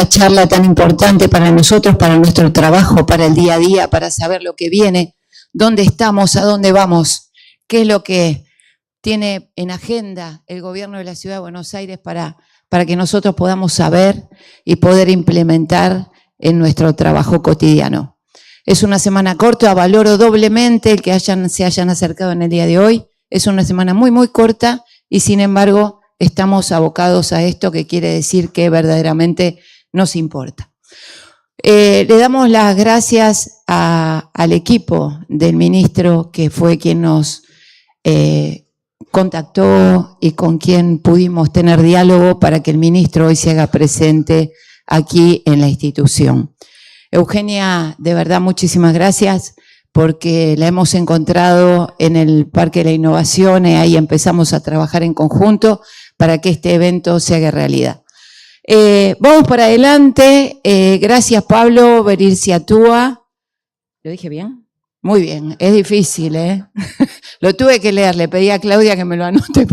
esta charla tan importante para nosotros, para nuestro trabajo, para el día a día, para saber lo que viene, dónde estamos, a dónde vamos, qué es lo que tiene en agenda el gobierno de la Ciudad de Buenos Aires para que nosotros podamos saber y poder implementar en nuestro trabajo cotidiano. Es una semana corta, valoro doblemente el que se hayan acercado en el día de hoy. Es una semana muy, muy corta y sin embargo estamos abocados a esto, que quiere decir que verdaderamente nos importa. Le damos las gracias al equipo del ministro, que fue quien nos contactó y con quien pudimos tener diálogo para que el ministro hoy se haga presente aquí en la institución. Eugenia, de verdad, muchísimas gracias, porque la hemos encontrado en el Parque de la Innovación y ahí empezamos a trabajar en conjunto para que este evento se haga realidad. Vamos para adelante. Gracias, Pablo Bericiatúa. ¿Lo dije bien? Muy bien, es difícil, ¿eh? Lo tuve que leer, le pedí a Claudia que me lo anote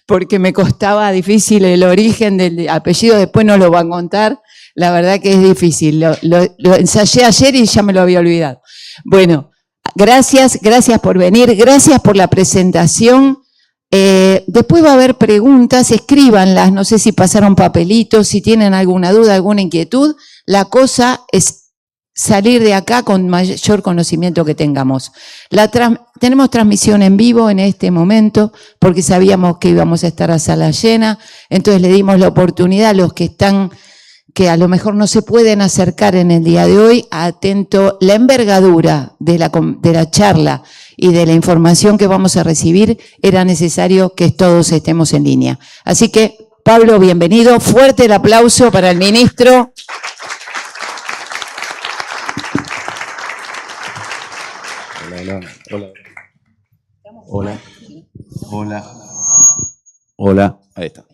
porque me costaba difícil el origen del apellido, después no lo van a contar, la verdad que es difícil, lo ensayé ayer y ya me lo había olvidado. Bueno, gracias por venir, gracias por la presentación. Después va a haber preguntas, escríbanlas, no sé si pasaron papelitos, si tienen alguna duda, alguna inquietud, la cosa es salir de acá con mayor conocimiento que tengamos. Tenemos transmisión en vivo en este momento porque sabíamos que íbamos a estar a sala llena, entonces le dimos la oportunidad a los que a lo mejor no se pueden acercar en el día de hoy, atento la envergadura de la charla y de la información que vamos a recibir, era necesario que todos estemos en línea. Así que, Pablo, bienvenido, fuerte el aplauso para el ministro. Hola, ahí está.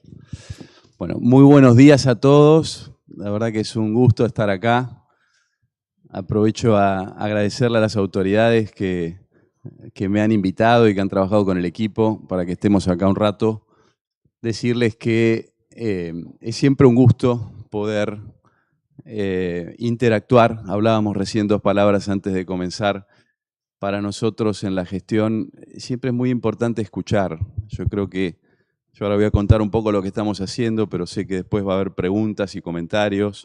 Bueno, muy buenos días a todos. La verdad que es un gusto estar acá. Aprovecho a agradecerle a las autoridades que me han invitado y que han trabajado con el equipo para que estemos acá un rato. Decirles que es siempre un gusto poder interactuar. Hablábamos recién 2 palabras antes de comenzar. Para nosotros en la gestión siempre es muy importante escuchar. Yo creo que yo ahora voy a contar un poco lo que estamos haciendo, pero sé que después va a haber preguntas y comentarios.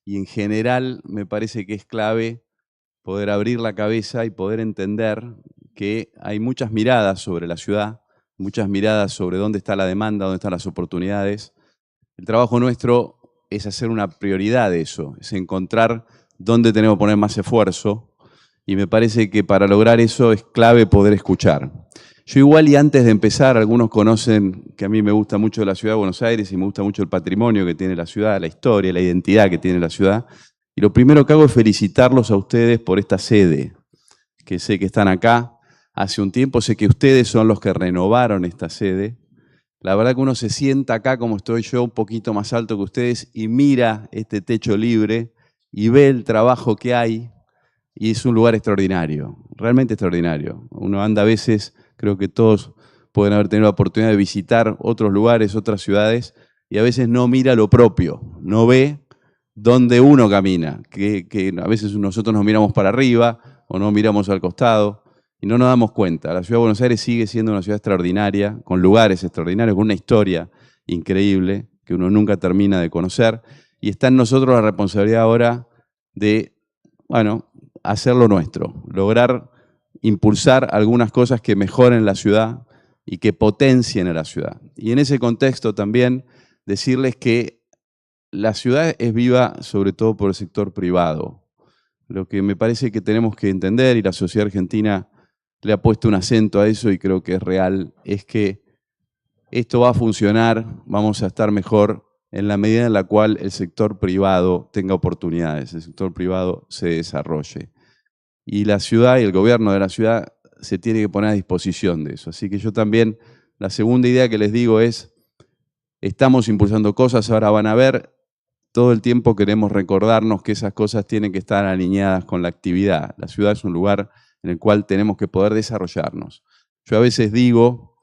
Y en general me parece que es clave poder abrir la cabeza y poder entender que hay muchas miradas sobre la ciudad, muchas miradas sobre dónde está la demanda, dónde están las oportunidades. El trabajo nuestro es hacer una prioridad de eso, es encontrar dónde tenemos que poner más esfuerzo. Y me parece que para lograr eso es clave poder escuchar. Yo igual, y antes de empezar, algunos conocen que a mí me gusta mucho la Ciudad de Buenos Aires y me gusta mucho el patrimonio que tiene la ciudad, la historia, la identidad que tiene la ciudad. Y lo primero que hago es felicitarlos a ustedes por esta sede, que sé que están acá hace un tiempo, sé que ustedes son los que renovaron esta sede. La verdad que uno se sienta acá como estoy yo, un poquito más alto que ustedes, y mira este techo libre y ve el trabajo que hay. Y es un lugar extraordinario, realmente extraordinario. Uno anda a veces, creo que todos pueden haber tenido la oportunidad de visitar otros lugares, otras ciudades, y a veces no mira lo propio, no ve dónde uno camina, que a veces nosotros nos miramos para arriba o no miramos al costado y no nos damos cuenta. La Ciudad de Buenos Aires sigue siendo una ciudad extraordinaria, con lugares extraordinarios, con una historia increíble que uno nunca termina de conocer, y está en nosotros la responsabilidad ahora de, bueno, hacerlo nuestro, lograr impulsar algunas cosas que mejoren la ciudad y que potencien a la ciudad. Y en ese contexto también decirles que la ciudad es viva sobre todo por el sector privado. Lo que me parece que tenemos que entender, y la sociedad argentina le ha puesto un acento a eso y creo que es real, es que esto va a funcionar, vamos a estar mejor en la medida en la cual el sector privado tenga oportunidades, el sector privado se desarrolle. Y la ciudad y el gobierno de la ciudad se tiene que poner a disposición de eso. Así que yo también, la segunda idea que les digo es, estamos impulsando cosas, ahora van a ver, todo el tiempo queremos recordarnos que esas cosas tienen que estar alineadas con la actividad. La ciudad es un lugar en el cual tenemos que poder desarrollarnos. Yo a veces digo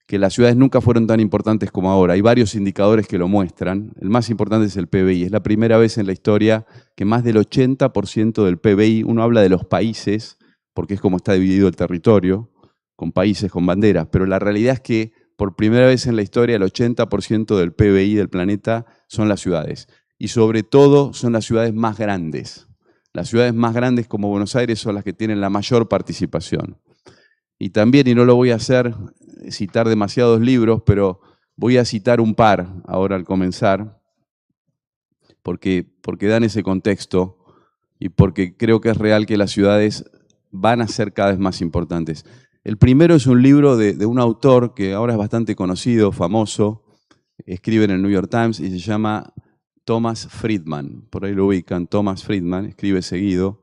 que las ciudades nunca fueron tan importantes como ahora. Hay varios indicadores que lo muestran. El más importante es el PBI. Es la primera vez en la historia que más del 80% del PBI, uno habla de los países, porque es como está dividido el territorio, con países, con banderas, pero la realidad es que por primera vez en la historia el 80% del PBI del planeta son las ciudades. Y sobre todo son las ciudades más grandes. Las ciudades más grandes como Buenos Aires son las que tienen la mayor participación. Y también, y no lo voy a hacer, citar demasiados libros, pero voy a citar un par ahora al comenzar, porque dan ese contexto y porque creo que es real que las ciudades van a ser cada vez más importantes. El primero es un libro de un autor que ahora es bastante conocido, famoso, escribe en el New York Times y se llama Thomas Friedman. Por ahí lo ubican, Thomas Friedman, escribe seguido.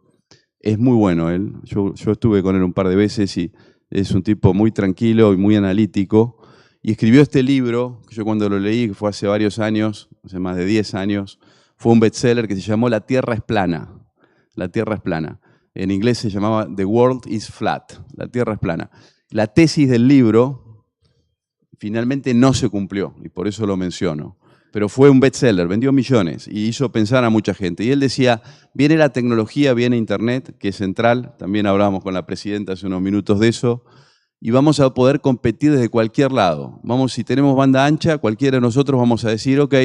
Es muy bueno él, yo estuve con él un par de veces y es un tipo muy tranquilo y muy analítico. Y escribió este libro, que yo cuando lo leí, que fue hace varios años, hace más de 10 años, fue un bestseller que se llamó La Tierra es plana. La Tierra es plana. En inglés se llamaba The World is Flat. La Tierra es plana. La tesis del libro finalmente no se cumplió, y por eso lo menciono. Pero fue un bestseller, vendió millones y hizo pensar a mucha gente. Y él decía, viene la tecnología, viene Internet, que es central, también hablábamos con la presidenta hace unos minutos de eso, y vamos a poder competir desde cualquier lado. Si tenemos banda ancha, cualquiera de nosotros vamos a decir, ok,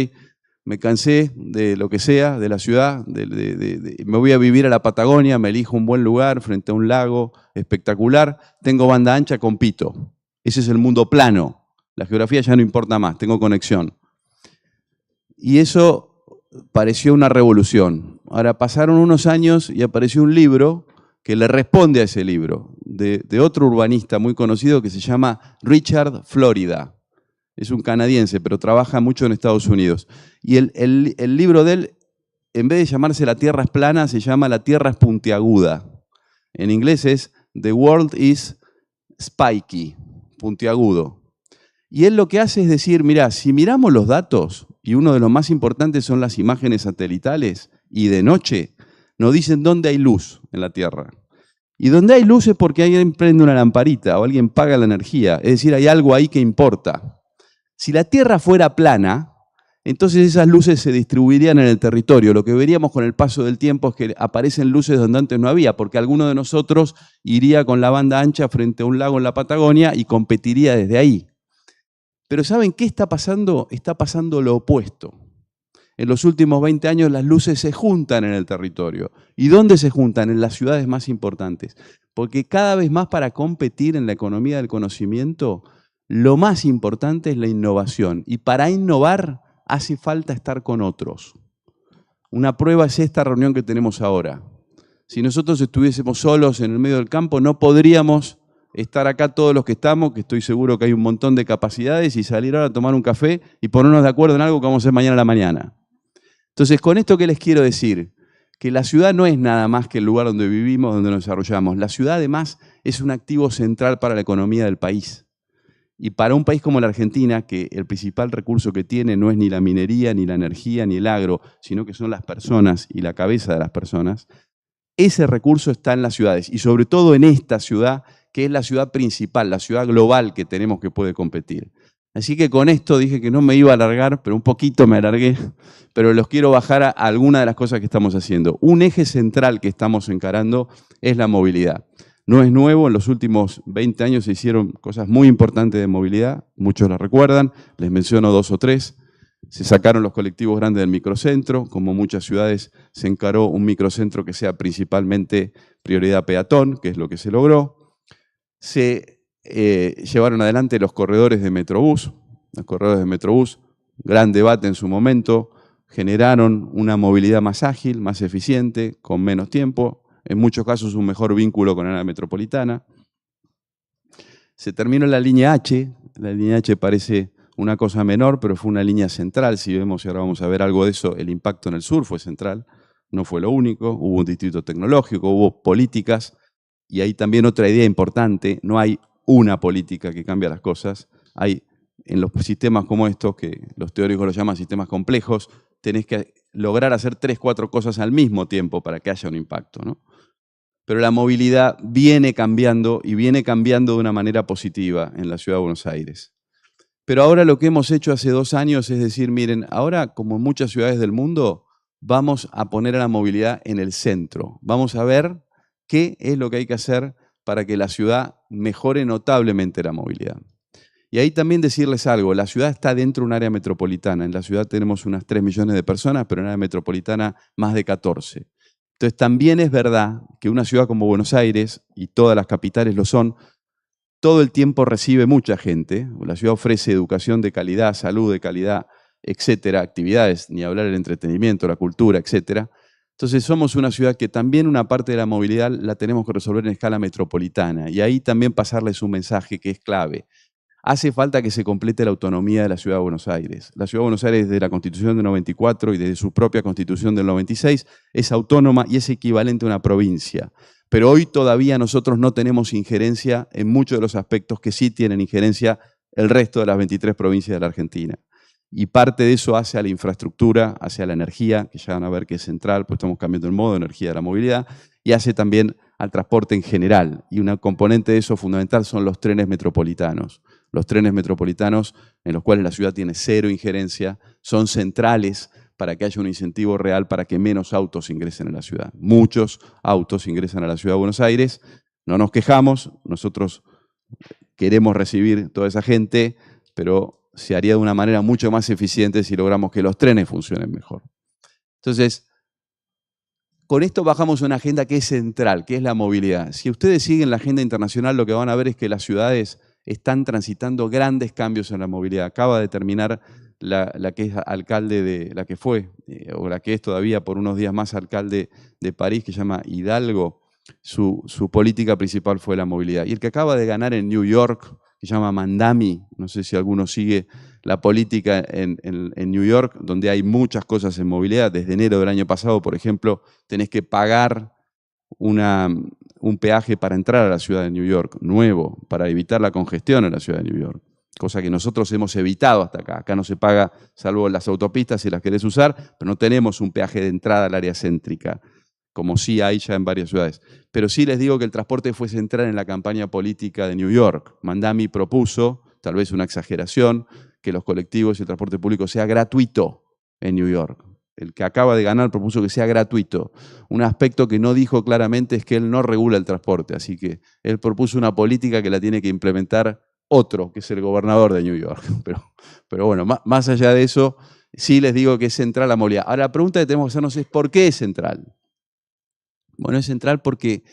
me cansé de lo que sea, de la ciudad, me voy a vivir a la Patagonia, me elijo un buen lugar frente a un lago espectacular, tengo banda ancha, compito. Ese es el mundo plano. La geografía ya no importa más, tengo conexión. Y eso pareció una revolución. Ahora pasaron unos años y apareció un libro que le responde a ese libro, de otro urbanista muy conocido que se llama Richard Florida. Es un canadiense, pero trabaja mucho en Estados Unidos. Y el libro de él, en vez de llamarse La Tierra es plana, se llama La Tierra es puntiaguda. En inglés es The World is Spiky, puntiagudo. Y él lo que hace es decir, mirá, si miramos los datos, y uno de los más importantes son las imágenes satelitales, y de noche nos dicen dónde hay luz en la Tierra. Y donde hay luz es porque alguien prende una lamparita o alguien paga la energía, es decir, hay algo ahí que importa. Si la Tierra fuera plana, entonces esas luces se distribuirían en el territorio. Lo que veríamos con el paso del tiempo es que aparecen luces donde antes no había, porque alguno de nosotros iría con la banda ancha frente a un lago en la Patagonia y competiría desde ahí. Pero ¿saben qué está pasando? Está pasando lo opuesto. En los últimos 20 años las luces se juntan en el territorio. ¿Y dónde se juntan? En las ciudades más importantes. Porque cada vez más para competir en la economía del conocimiento, lo más importante es la innovación. Y para innovar hace falta estar con otros. Una prueba es esta reunión que tenemos ahora. Si nosotros estuviésemos solos en el medio del campo, no podríamos estar acá todos los que estamos, que estoy seguro que hay un montón de capacidades, y salir ahora a tomar un café y ponernos de acuerdo en algo que vamos a hacer mañana a la mañana. Entonces, con esto, ¿qué les quiero decir? Que la ciudad no es nada más que el lugar donde vivimos, donde nos desarrollamos. La ciudad, además, es un activo central para la economía del país. Y para un país como la Argentina, que el principal recurso que tiene no es ni la minería, ni la energía, ni el agro, sino que son las personas y la cabeza de las personas, ese recurso está en las ciudades. Y sobre todo en esta ciudad, que es la ciudad principal, la ciudad global que tenemos que puede competir. Así que con esto dije que no me iba a alargar, pero un poquito me alargué, pero los quiero bajar a alguna de las cosas que estamos haciendo. Un eje central que estamos encarando es la movilidad. No es nuevo, en los últimos 20 años se hicieron cosas muy importantes de movilidad, muchos las recuerdan, les menciono 2 o 3. Se sacaron los colectivos grandes del microcentro, como muchas ciudades se encaró un microcentro que sea principalmente prioridad peatón, que es lo que se logró. Se llevaron adelante los corredores de Metrobús. Los corredores de Metrobús, gran debate en su momento, generaron una movilidad más ágil, más eficiente, con menos tiempo, en muchos casos un mejor vínculo con la área metropolitana. Se terminó la línea H parece una cosa menor, pero fue una línea central. Si vemos, y ahora vamos a ver algo de eso, el impacto en el sur fue central, no fue lo único. Hubo un distrito tecnológico, hubo políticas, y hay también otra idea importante: no hay una política que cambia las cosas. Hay, en los sistemas como estos, que los teóricos los llaman sistemas complejos, tenés que lograr hacer 3, 4 cosas al mismo tiempo para que haya un impacto, ¿no? Pero la movilidad viene cambiando, y viene cambiando de una manera positiva en la Ciudad de Buenos Aires. Pero ahora lo que hemos hecho hace 2 años es decir, miren, ahora como en muchas ciudades del mundo, vamos a poner a la movilidad en el centro. Vamos a ver qué es lo que hay que hacer para que la ciudad mejore notablemente la movilidad. Y ahí también decirles algo, la ciudad está dentro de un área metropolitana. En la ciudad tenemos unas 3 millones de personas, pero en la área metropolitana más de 14. Entonces también es verdad que una ciudad como Buenos Aires, y todas las capitales lo son, todo el tiempo recibe mucha gente. La ciudad ofrece educación de calidad, salud de calidad, etcétera, actividades, ni hablar del entretenimiento, la cultura, etcétera. Entonces somos una ciudad que también una parte de la movilidad la tenemos que resolver en escala metropolitana. Y ahí también pasarles un mensaje que es clave. Hace falta que se complete la autonomía de la Ciudad de Buenos Aires. La Ciudad de Buenos Aires, desde la Constitución del 94 y desde su propia Constitución del 96, es autónoma y es equivalente a una provincia. Pero hoy todavía nosotros no tenemos injerencia en muchos de los aspectos que sí tienen injerencia el resto de las 23 provincias de la Argentina. Y parte de eso hace a la infraestructura, hacia la energía, que ya van a ver que es central, pues estamos cambiando el modo de energía de la movilidad, y hace también al transporte en general. Y una componente de eso fundamental son los trenes metropolitanos. Los trenes metropolitanos, en los cuales la ciudad tiene cero injerencia, son centrales para que haya un incentivo real para que menos autos ingresen a la ciudad. Muchos autos ingresan a la Ciudad de Buenos Aires, no nos quejamos, nosotros queremos recibir toda esa gente, pero se haría de una manera mucho más eficiente si logramos que los trenes funcionen mejor. Entonces, con esto bajamos una agenda que es central, que es la movilidad. Si ustedes siguen la agenda internacional, lo que van a ver es que las ciudades están transitando grandes cambios en la movilidad. Acaba de terminar la que es alcalde de, la que fue, o la que es todavía por unos días más alcalde de París, que se llama Hidalgo. Su política principal fue la movilidad. Y el que acaba de ganar en New York, que se llama Mandami, no sé si alguno sigue la política en New York, donde hay muchas cosas en movilidad. Desde enero del año pasado, por ejemplo, tenés que pagar un peaje para entrar a la ciudad de New York, nuevo, para evitar la congestión en la ciudad de New York. Cosa que nosotros hemos evitado hasta acá. Acá no se paga, salvo las autopistas si las querés usar, pero no tenemos un peaje de entrada al área céntrica, como sí hay ya en varias ciudades. Pero sí les digo que el transporte fue central en la campaña política de New York. Mandami propuso, tal vez una exageración, que los colectivos y el transporte público sea gratuito en New York. El que acaba de ganar propuso que sea gratuito. Un aspecto que no dijo claramente es que él no regula el transporte, así que él propuso una política que la tiene que implementar otro, que es el gobernador de New York. Pero bueno, más allá de eso, sí les digo que es central la movilidad. Ahora, la pregunta que tenemos que hacernos es ¿por qué es central? Bueno, es central porque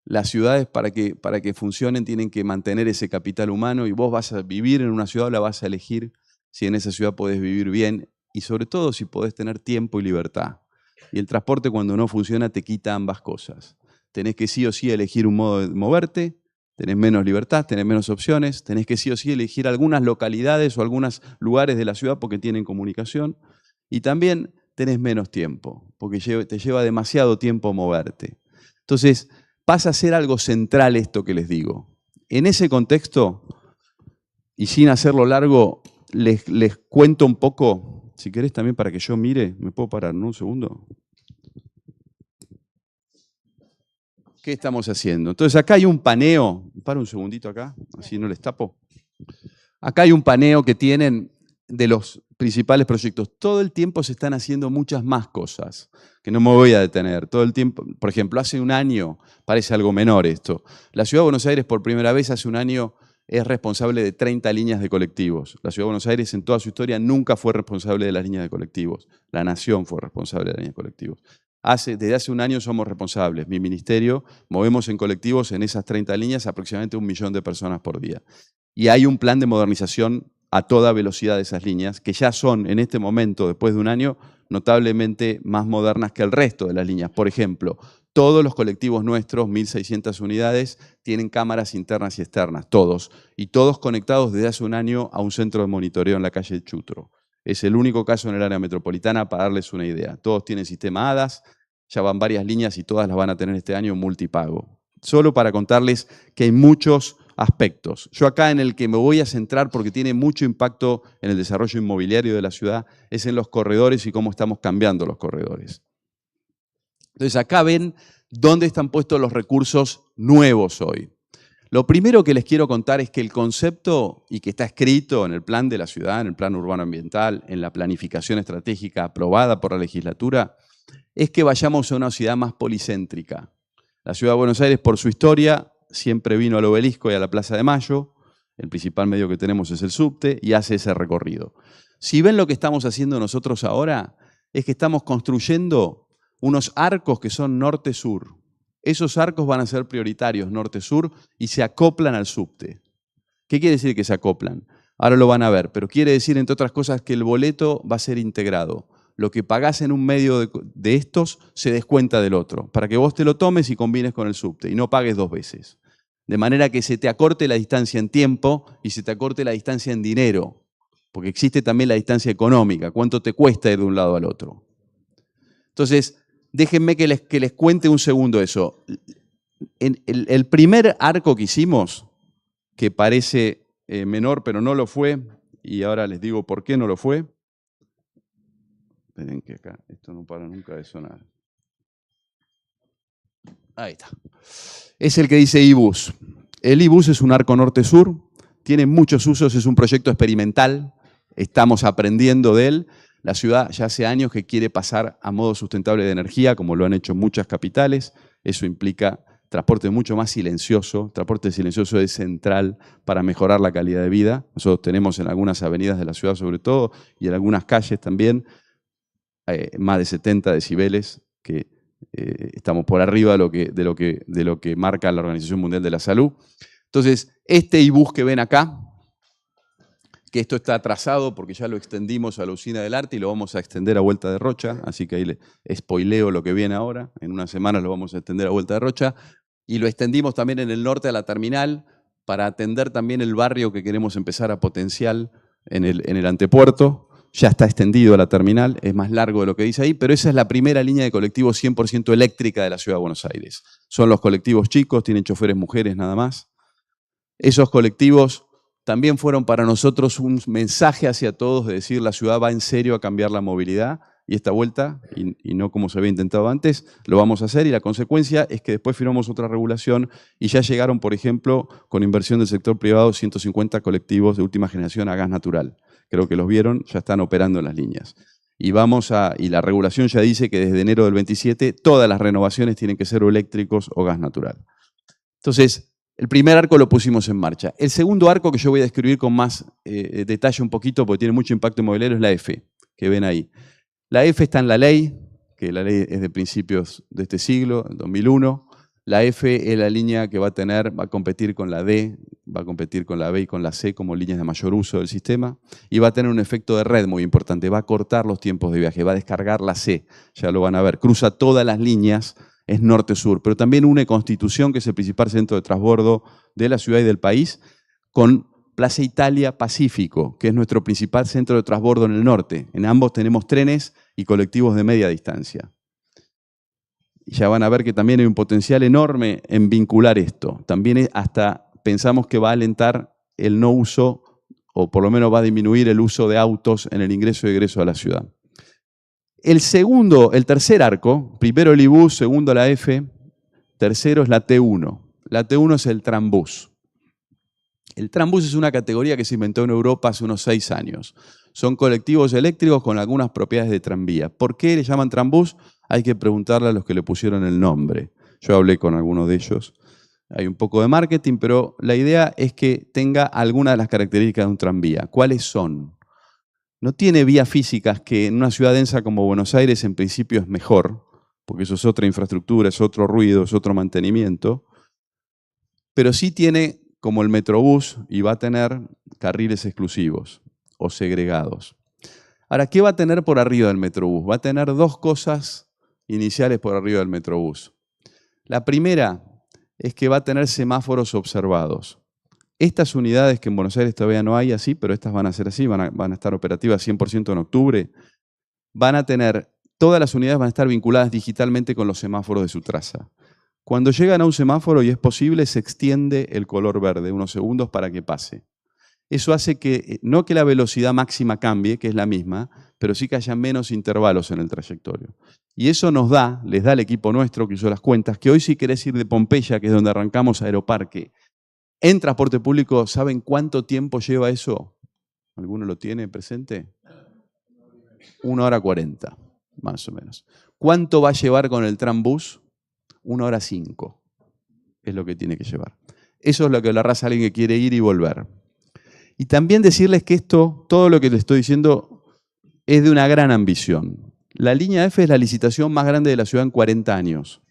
las ciudades para que funcionen tienen que mantener ese capital humano y vos vas a vivir en una ciudad o la vas a elegir si en esa ciudad podés vivir bien y sobre todo si podés tener tiempo y libertad. Y el transporte cuando no funciona te quita ambas cosas. Tenés que sí o sí elegir un modo de moverte, tenés menos libertad, tenés menos opciones, tenés que sí o sí elegir algunas localidades o algunos lugares de la ciudad porque tienen comunicación y también tenés menos tiempo porque te lleva demasiado tiempo moverte. Entonces, pasa a ser algo central esto que les digo. En ese contexto, y sin hacerlo largo, les cuento un poco, si querés también para que yo mire, ¿me puedo parar, no? Un segundo. ¿Qué estamos haciendo? Entonces acá hay un paneo, para un segundito acá, así no les tapo. Acá hay un paneo que tienen de los principales proyectos. Todo el tiempo se están haciendo muchas más cosas, que no me voy a detener. Todo el tiempo, por ejemplo, hace un año, parece algo menor esto, la Ciudad de Buenos Aires por primera vez hace un año es responsable de 30 líneas de colectivos. La Ciudad de Buenos Aires en toda su historia nunca fue responsable de las líneas de colectivos. La Nación fue responsable de las líneas de colectivos. Desde hace un año somos responsables. Mi ministerio movemos en colectivos en esas 30 líneas aproximadamente 1 millón de personas por día. Y hay un plan de modernización a toda velocidad de esas líneas, que ya son en este momento, después de un año, notablemente más modernas que el resto de las líneas. Por ejemplo, todos los colectivos nuestros, 1.600 unidades, tienen cámaras internas y externas, todos. Y todos conectados desde hace un año a un centro de monitoreo en la calle Chutro. Es el único caso en el área metropolitana para darles una idea. Todos tienen sistema ADAS, ya van varias líneas y todas las van a tener este año multipago. Solo para contarles que hay muchos aspectos. Yo acá en el que me voy a centrar porque tiene mucho impacto en el desarrollo inmobiliario de la ciudad es en los corredores y cómo estamos cambiando los corredores. Entonces acá ven dónde están puestos los recursos nuevos hoy. Lo primero que les quiero contar es que el concepto, y que está escrito en el plan de la ciudad, en el plan urbano ambiental, en la planificación estratégica aprobada por la legislatura, es que vayamos a una ciudad más policéntrica. La ciudad de Buenos Aires, por su historia, siempre vino al Obelisco y a la Plaza de Mayo. El principal medio que tenemos es el subte y hace ese recorrido. Si ven lo que estamos haciendo nosotros ahora, es que estamos construyendo unos arcos que son norte-sur. Esos arcos van a ser prioritarios norte-sur y se acoplan al subte. ¿Qué quiere decir que se acoplan? Ahora lo van a ver, pero quiere decir, entre otras cosas, que el boleto va a ser integrado. Lo que pagás en un medio de estos se descuenta del otro, para que vos te lo tomes y combines con el subte y no pagues dos veces. De manera que se te acorte la distancia en tiempo y se te acorte la distancia en dinero, porque existe también la distancia económica, cuánto te cuesta ir de un lado al otro. Entonces, déjenme que les cuente un segundo eso. El primer arco que hicimos, que parece menor pero no lo fue, y ahora les digo por qué no lo fue. Esperen que acá esto no para nunca de sonar. Ahí está. Es el que dice IBUS. El IBUS es un arco norte-sur, tiene muchos usos, es un proyecto experimental, estamos aprendiendo de él. La ciudad ya hace años que quiere pasar a modo sustentable de energía, como lo han hecho muchas capitales. Eso implica transporte mucho más silencioso. Transporte silencioso es central para mejorar la calidad de vida. Nosotros tenemos en algunas avenidas de la ciudad sobre todo y en algunas calles también más de 70 decibeles, que estamos por arriba de lo que marca la Organización Mundial de la Salud. Entonces, este IBUS que ven acá, que esto está atrasado porque ya lo extendimos a la Usina del Arte y lo vamos a extender a Vuelta de Rocha, así que ahí les spoileo lo que viene ahora, en unas semanas lo vamos a extender a Vuelta de Rocha, y lo extendimos también en el norte a la terminal para atender también el barrio que queremos empezar a potenciar en el antepuerto. Ya está extendido a la terminal, es más largo de lo que dice ahí, pero esa es la primera línea de colectivos 100% eléctrica de la Ciudad de Buenos Aires. Son los colectivos chicos, tienen choferes mujeres nada más. Esos colectivos también fueron para nosotros un mensaje hacia todos de decir la ciudad va en serio a cambiar la movilidad y esta vuelta, y no como se había intentado antes, lo vamos a hacer y la consecuencia es que después firmamos otra regulación y ya llegaron, por ejemplo, con inversión del sector privado, 150 colectivos de última generación a gas natural. Creo que los vieron, ya están operando en las líneas. Y la regulación ya dice que desde enero del 27 todas las renovaciones tienen que ser o eléctricos o gas natural. Entonces, el primer arco lo pusimos en marcha. El segundo arco que yo voy a describir con más detalle un poquito, porque tiene mucho impacto inmobiliario, es la F, que ven ahí. La F está en la ley, que la ley es de principios de este siglo, 2001. La F es la línea que va a competir con la D, va a competir con la B y con la C como líneas de mayor uso del sistema, y va a tener un efecto de red muy importante, va a cortar los tiempos de viaje, va a descargar la C, ya lo van a ver, cruza todas las líneas, es norte-sur, pero también une Constitución, que es el principal centro de transbordo de la ciudad y del país, con Plaza Italia Pacífico, que es nuestro principal centro de transbordo en el norte. En ambos tenemos trenes y colectivos de media distancia. Y ya van a ver que también hay un potencial enorme en vincular esto. También hasta pensamos que va a alentar el no uso, o por lo menos va a disminuir el uso de autos en el ingreso y egreso a la ciudad. El tercer arco, primero el IBUS, segundo la F, tercero es la T1. La T1 es el trambús. El trambús es una categoría que se inventó en Europa hace unos 6 años. Son colectivos eléctricos con algunas propiedades de tranvía. ¿Por qué le llaman trambús? Hay que preguntarle a los que le pusieron el nombre. Yo hablé con algunos de ellos. Hay un poco de marketing, pero la idea es que tenga algunas de las características de un tranvía. ¿Cuáles son? No tiene vías físicas, que en una ciudad densa como Buenos Aires en principio es mejor, porque eso es otra infraestructura, es otro ruido, es otro mantenimiento, pero sí tiene, como el Metrobús, y va a tener carriles exclusivos o segregados. Ahora, ¿qué va a tener por arriba del Metrobús? Va a tener dos cosas iniciales por arriba del Metrobús. La primera es que va a tener semáforos observados. Estas unidades que en Buenos Aires todavía no hay así, pero estas van a ser así, van a estar operativas 100% en octubre, todas las unidades van a estar vinculadas digitalmente con los semáforos de su traza. Cuando llegan a un semáforo y es posible, se extiende el color verde unos segundos para que pase. Eso hace que, no que la velocidad máxima cambie, que es la misma, pero sí que haya menos intervalos en el trayectorio. Y eso les da al equipo nuestro que hizo las cuentas, que hoy si querés ir de Pompeya, que es donde arrancamos a Aeroparque, En transporte público, ¿saben cuánto tiempo lleva eso? ¿Alguno lo tiene presente? 1 hora 40, más o menos. ¿Cuánto va a llevar con el trambús? 1 hora 5 es lo que tiene que llevar. Eso es lo que le arrasa a alguien que quiere ir y volver. Y también decirles que esto, todo lo que les estoy diciendo, es de una gran ambición. La línea F es la licitación más grande de la ciudad en 40 años.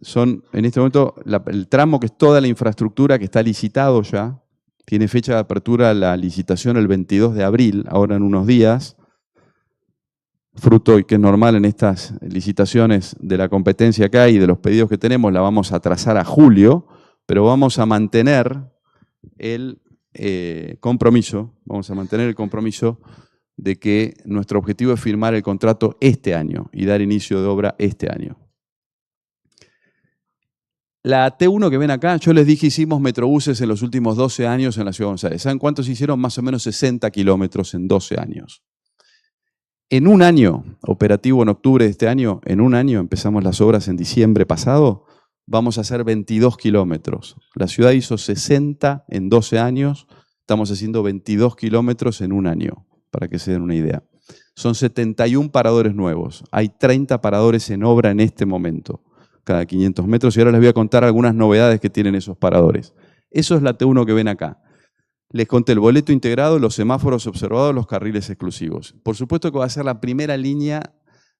Son, en este momento, el tramo que es toda la infraestructura que está licitado ya, tiene fecha de apertura la licitación el 22 de abril, ahora en unos días, fruto y que es normal en estas licitaciones de la competencia que hay y de los pedidos que tenemos, la vamos a trazar a julio, pero vamos a mantener el compromiso de que nuestro objetivo es firmar el contrato este año y dar inicio de obra este año. La T1 que ven acá, yo les dije hicimos metrobuses en los últimos 12 años en la Ciudad de Buenos Aires. ¿Saben cuántos hicieron? Más o menos 60 kilómetros en 12 años. En un año, operativo en octubre de este año, en un año, empezamos las obras en diciembre pasado, vamos a hacer 22 kilómetros. La ciudad hizo 60 en 12 años, estamos haciendo 22 kilómetros en un año, para que se den una idea. Son 71 paradores nuevos, hay 30 paradores en obra en este momento, cada 500 metros, y ahora les voy a contar algunas novedades que tienen esos paradores. Eso es la T1 que ven acá. Les conté el boleto integrado, los semáforos observados, los carriles exclusivos. Por supuesto que va a ser la primera línea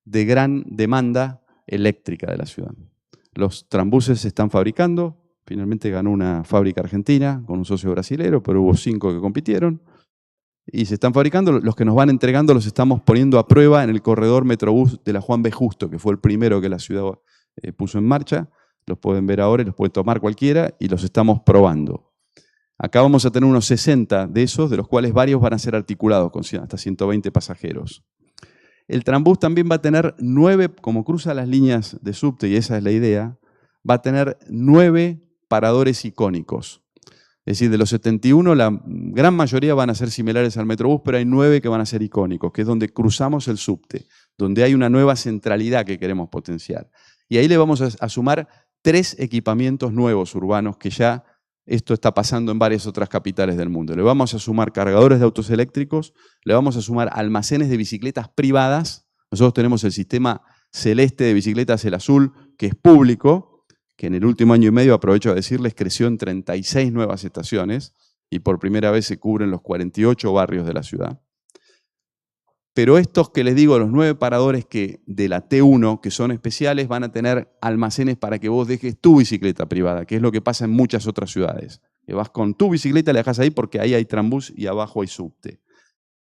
de gran demanda eléctrica de la ciudad. Los trambuses se están fabricando, finalmente ganó una fábrica argentina con un socio brasilero, pero hubo 5 que compitieron. Y se están fabricando, los que nos van entregando los estamos poniendo a prueba en el corredor Metrobús de la Juan B. Justo, que fue el primero que la ciudad puso en marcha. Los pueden ver ahora y los puede tomar cualquiera y los estamos probando. Acá vamos a tener unos 60 de esos, de los cuales varios van a ser articulados con hasta 120 pasajeros. El trambús también va a tener 9, como cruza las líneas de subte, y esa es la idea, va a tener 9 paradores icónicos. Es decir, de los 71, la gran mayoría van a ser similares al Metrobús, pero hay 9 que van a ser icónicos, que es donde cruzamos el subte, donde hay una nueva centralidad que queremos potenciar. Y ahí le vamos a sumar 3 equipamientos nuevos urbanos que ya esto está pasando en varias otras capitales del mundo. Le vamos a sumar cargadores de autos eléctricos, le vamos a sumar almacenes de bicicletas privadas. Nosotros tenemos el sistema celeste de bicicletas, el azul, que es público, que en el último año y medio, aprovecho a decirles, creció en 36 nuevas estaciones y por primera vez se cubren los 48 barrios de la ciudad. Pero estos que les digo, los 9 paradores de la T1, que son especiales, van a tener almacenes para que vos dejes tu bicicleta privada, que es lo que pasa en muchas otras ciudades. Que vas con tu bicicleta, la dejas ahí porque ahí hay trambús y abajo hay subte.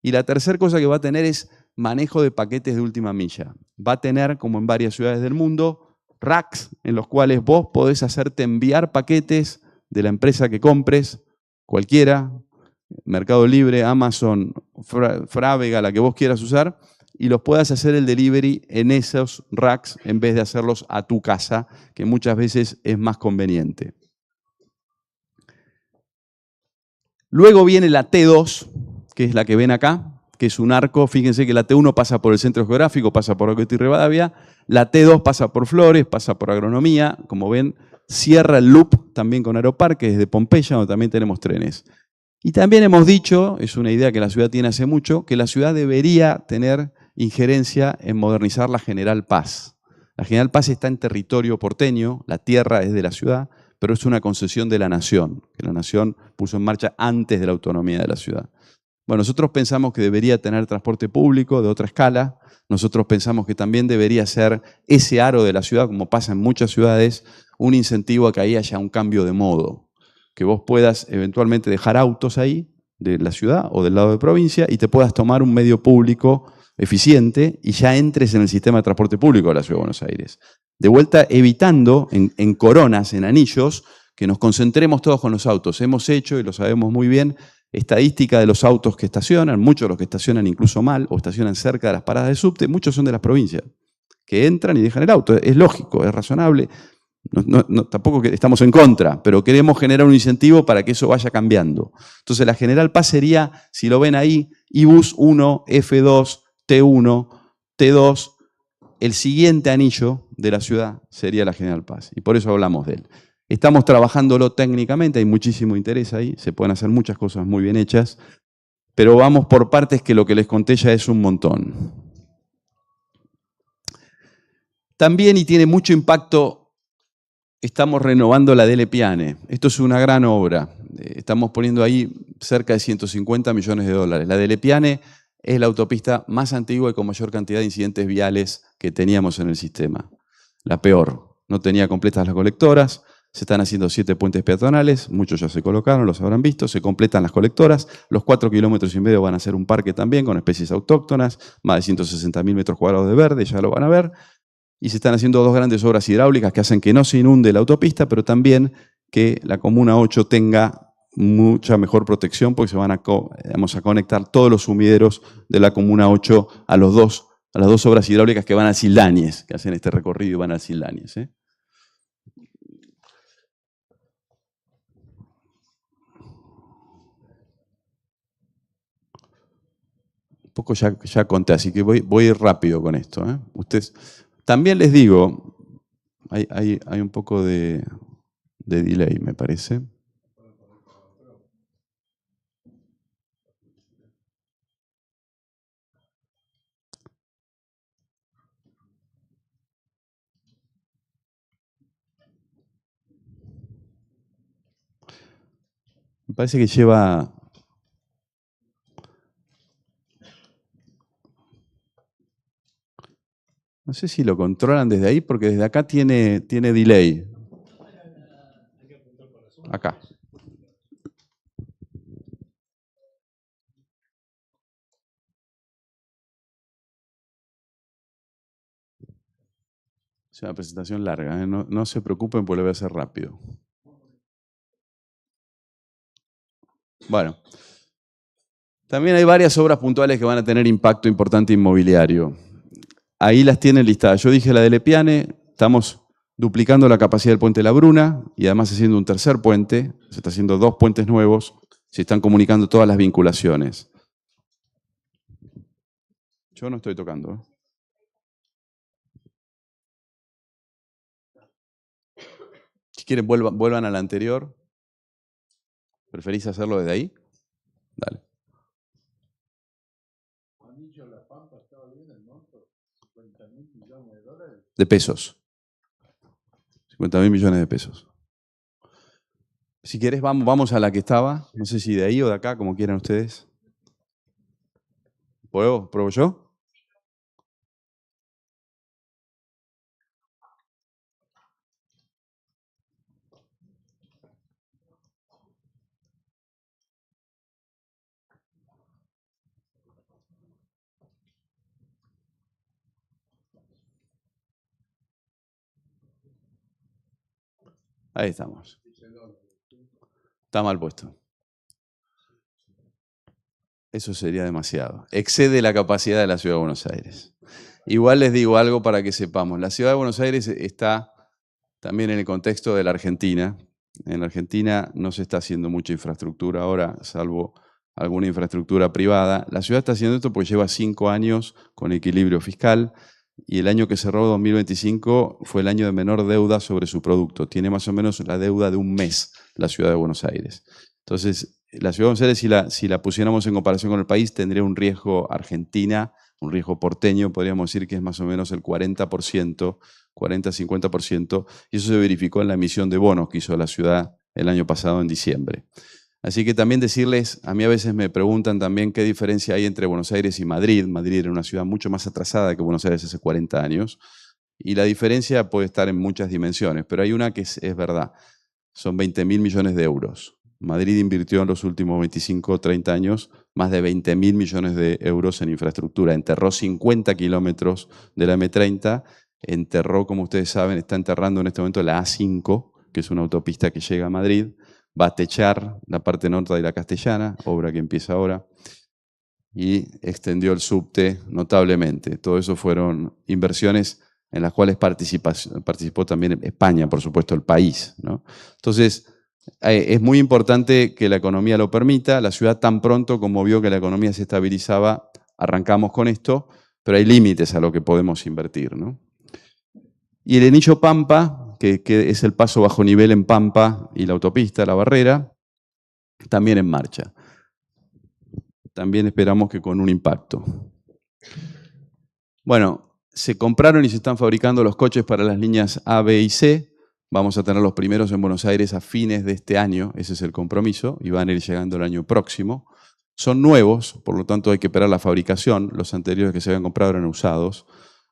Y la tercera cosa que va a tener es manejo de paquetes de última milla. Va a tener, como en varias ciudades del mundo, racks en los cuales vos podés hacerte enviar paquetes de la empresa que compres, cualquiera, Mercado Libre, Amazon, Frávega, la que vos quieras usar, y los puedas hacer el delivery en esos racks en vez de hacerlos a tu casa, que muchas veces es más conveniente. Luego viene la T2, que es la que ven acá, que es un arco. Fíjense que la T1 pasa por el centro geográfico, pasa por Oqueto y Rivadavia, la T2 pasa por Flores, pasa por Agronomía, como ven, cierra el loop también con Aeroparque, desde Pompeya, donde también tenemos trenes. Y también hemos dicho, es una idea que la ciudad tiene hace mucho, que la ciudad debería tener injerencia en modernizar la General Paz. La General Paz está en territorio porteño, la tierra es de la ciudad, pero es una concesión de la nación, que la nación puso en marcha antes de la autonomía de la ciudad. Bueno, nosotros pensamos que debería tener transporte público de otra escala, nosotros pensamos que también debería ser ese aro de la ciudad, como pasa en muchas ciudades, un incentivo a que ahí haya un cambio de modo. Que vos puedas eventualmente dejar autos ahí, de la ciudad o del lado de provincia, y te puedas tomar un medio público eficiente y ya entres en el sistema de transporte público de la Ciudad de Buenos Aires. De vuelta, evitando en coronas, en anillos, que nos concentremos todos con los autos. Hemos hecho, y lo sabemos muy bien, estadística de los autos que estacionan, muchos de los que estacionan incluso mal, o estacionan cerca de las paradas de subte, muchos son de las provincias, que entran y dejan el auto. Es lógico, es razonable. Tampoco que estamos en contra, pero queremos generar un incentivo para que eso vaya cambiando. Entonces la General Paz sería, si lo ven ahí, IBUS 1, F2, T1, T2, el siguiente anillo de la ciudad sería la General Paz. Y por eso hablamos de él. Estamos trabajándolo técnicamente, hay muchísimo interés ahí, se pueden hacer muchas cosas muy bien hechas, pero vamos por partes que lo que les conté ya es un montón. También, y tiene mucho impacto, estamos renovando la Delle Piane. Esto es una gran obra. Estamos poniendo ahí cerca de 150 millones de dólares. La Delle Piane es la autopista más antigua y con mayor cantidad de incidentes viales que teníamos en el sistema. La peor. No tenía completas las colectoras. Se están haciendo 7 puentes peatonales. Muchos ya se colocaron, los habrán visto. Se completan las colectoras. Los 4,5 kilómetros van a ser un parque también con especies autóctonas. Más de 160.000 metros cuadrados de verde, ya lo van a ver. Y se están haciendo 2 grandes obras hidráulicas que hacen que no se inunde la autopista, pero también que la Comuna 8 tenga mucha mejor protección, porque vamos a conectar todos los sumideros de la Comuna 8 a las dos obras hidráulicas que van a Sildañez, que hacen este recorrido y van a Sildañez. Un poco ya conté, así que voy a ir rápido con esto. Ustedes, también les digo, hay un poco de delay, me parece. Me parece que lleva... No sé si lo controlan desde ahí, porque desde acá tiene delay. Acá. Es una presentación larga, ¿eh? No se preocupen, porque lo voy a hacer rápido. Bueno. También hay varias obras puntuales que van a tener impacto importante inmobiliario. Ahí las tienen listadas. Yo dije la Delle Piane, estamos duplicando la capacidad del puente de la Bruna y además haciendo un tercer puente. Se está haciendo 2 puentes nuevos. Se están comunicando todas las vinculaciones. Yo no estoy tocando. Si quieren, vuelvan a la anterior. ¿Preferís hacerlo desde ahí? Dale. De pesos. 50.000 millones de pesos. Si querés, vamos a la que estaba. No sé si de ahí o de acá, como quieran ustedes. ¿Pruebo yo? Ahí estamos. Está mal puesto. Eso sería demasiado. Excede la capacidad de la Ciudad de Buenos Aires. Igual les digo algo para que sepamos. La Ciudad de Buenos Aires está también en el contexto de la Argentina. En la Argentina no se está haciendo mucha infraestructura ahora, salvo alguna infraestructura privada. La ciudad está haciendo esto porque lleva 5 años con equilibrio fiscal y el año que cerró, 2025, fue el año de menor deuda sobre su producto. Tiene más o menos la deuda de un mes la Ciudad de Buenos Aires. Entonces, la Ciudad de Buenos Aires, si la pusiéramos en comparación con el país, tendría un riesgo Argentina, un riesgo porteño, podríamos decir que es más o menos el 40%, 40-50%, y eso se verificó en la emisión de bonos que hizo la ciudad el año pasado en diciembre. Así que también decirles, a mí a veces me preguntan también qué diferencia hay entre Buenos Aires y Madrid. Madrid era una ciudad mucho más atrasada que Buenos Aires hace 40 años, y la diferencia puede estar en muchas dimensiones, pero hay una que es verdad, son 20.000 millones de euros. Madrid invirtió en los últimos 25 o 30 años más de 20.000 millones de euros en infraestructura. Enterró 50 kilómetros de la M30, enterró, como ustedes saben, está enterrando en este momento la A5, que es una autopista que llega a Madrid, va a techar la parte norte de la Castellana, obra que empieza ahora, y extendió el subte notablemente. Todo eso fueron inversiones en las cuales participó también España, por supuesto, el país, ¿no? Entonces, es muy importante que la economía lo permita. La ciudad, tan pronto como vio que la economía se estabilizaba, arrancamos con esto, pero hay límites a lo que podemos invertir, ¿no? Y el anillo Pampa, que es el paso bajo nivel en Pampa y la autopista, la Barrera, también en marcha. También esperamos que con un impacto. Bueno, se compraron y se están fabricando los coches para las líneas A, B y C. Vamos a tener los primeros en Buenos Aires a fines de este año, ese es el compromiso, y van a ir llegando el año próximo. Son nuevos, por lo tanto hay que esperar la fabricación. Los anteriores que se habían comprado eran usados.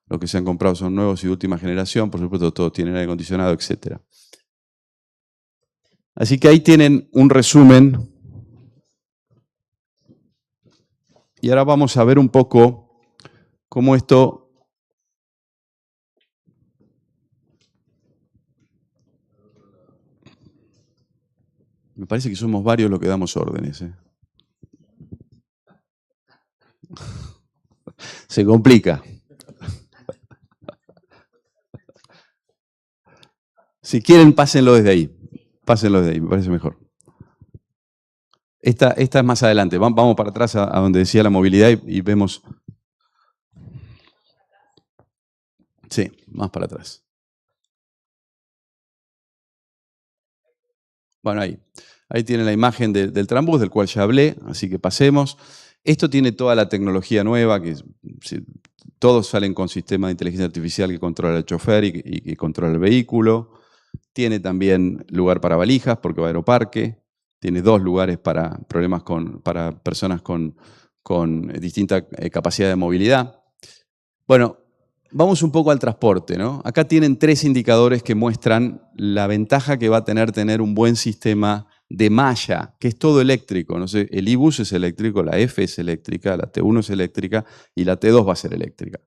Los que se han comprado son nuevos y de última generación, por supuesto todos tienen aire acondicionado, etc. Así que ahí tienen un resumen. Y ahora vamos a ver un poco cómo esto... Me parece que somos varios los que damos órdenes. Se complica. Si quieren, pásenlo desde ahí. Pásenlo desde ahí, me parece mejor. Esta es más adelante. Vamos para atrás a donde decía la movilidad y vemos... Sí, más para atrás. Bueno, ahí tienen la imagen del Trambús, del cual ya hablé, así que pasemos. Esto tiene toda la tecnología nueva, que todos salen con sistema de inteligencia artificial que controla el chofer y que controla el vehículo. Tiene también lugar para valijas, porque va a aeroparque. Tiene 2 lugares para para personas con distinta capacidad de movilidad. Bueno, vamos un poco al transporte, ¿no? Acá tienen 3 indicadores que muestran la ventaja que va a tener un buen sistema de malla, que es todo eléctrico. No sé, el iBus es eléctrico, la F es eléctrica, la T1 es eléctrica y la T2 va a ser eléctrica.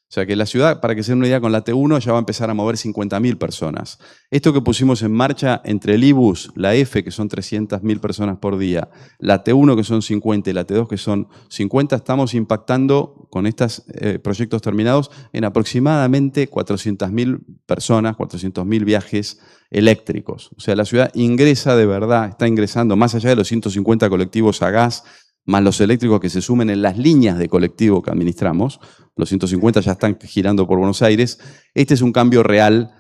O sea que la ciudad, para que se den una idea, con la T1 ya va a empezar a mover 50.000 personas. Esto que pusimos en marcha entre el iBus, la F, que son 300.000 personas por día, la T1, que son 50, y la T2, que son 50, estamos impactando con estos proyectos terminados en aproximadamente 400.000 personas, 400.000 viajes eléctricos. O sea, la ciudad ingresa de verdad, está ingresando más allá de los 150 colectivos a gas, más los eléctricos que se sumen en las líneas de colectivo que administramos. Los 150 ya están girando por Buenos Aires. Este es un cambio real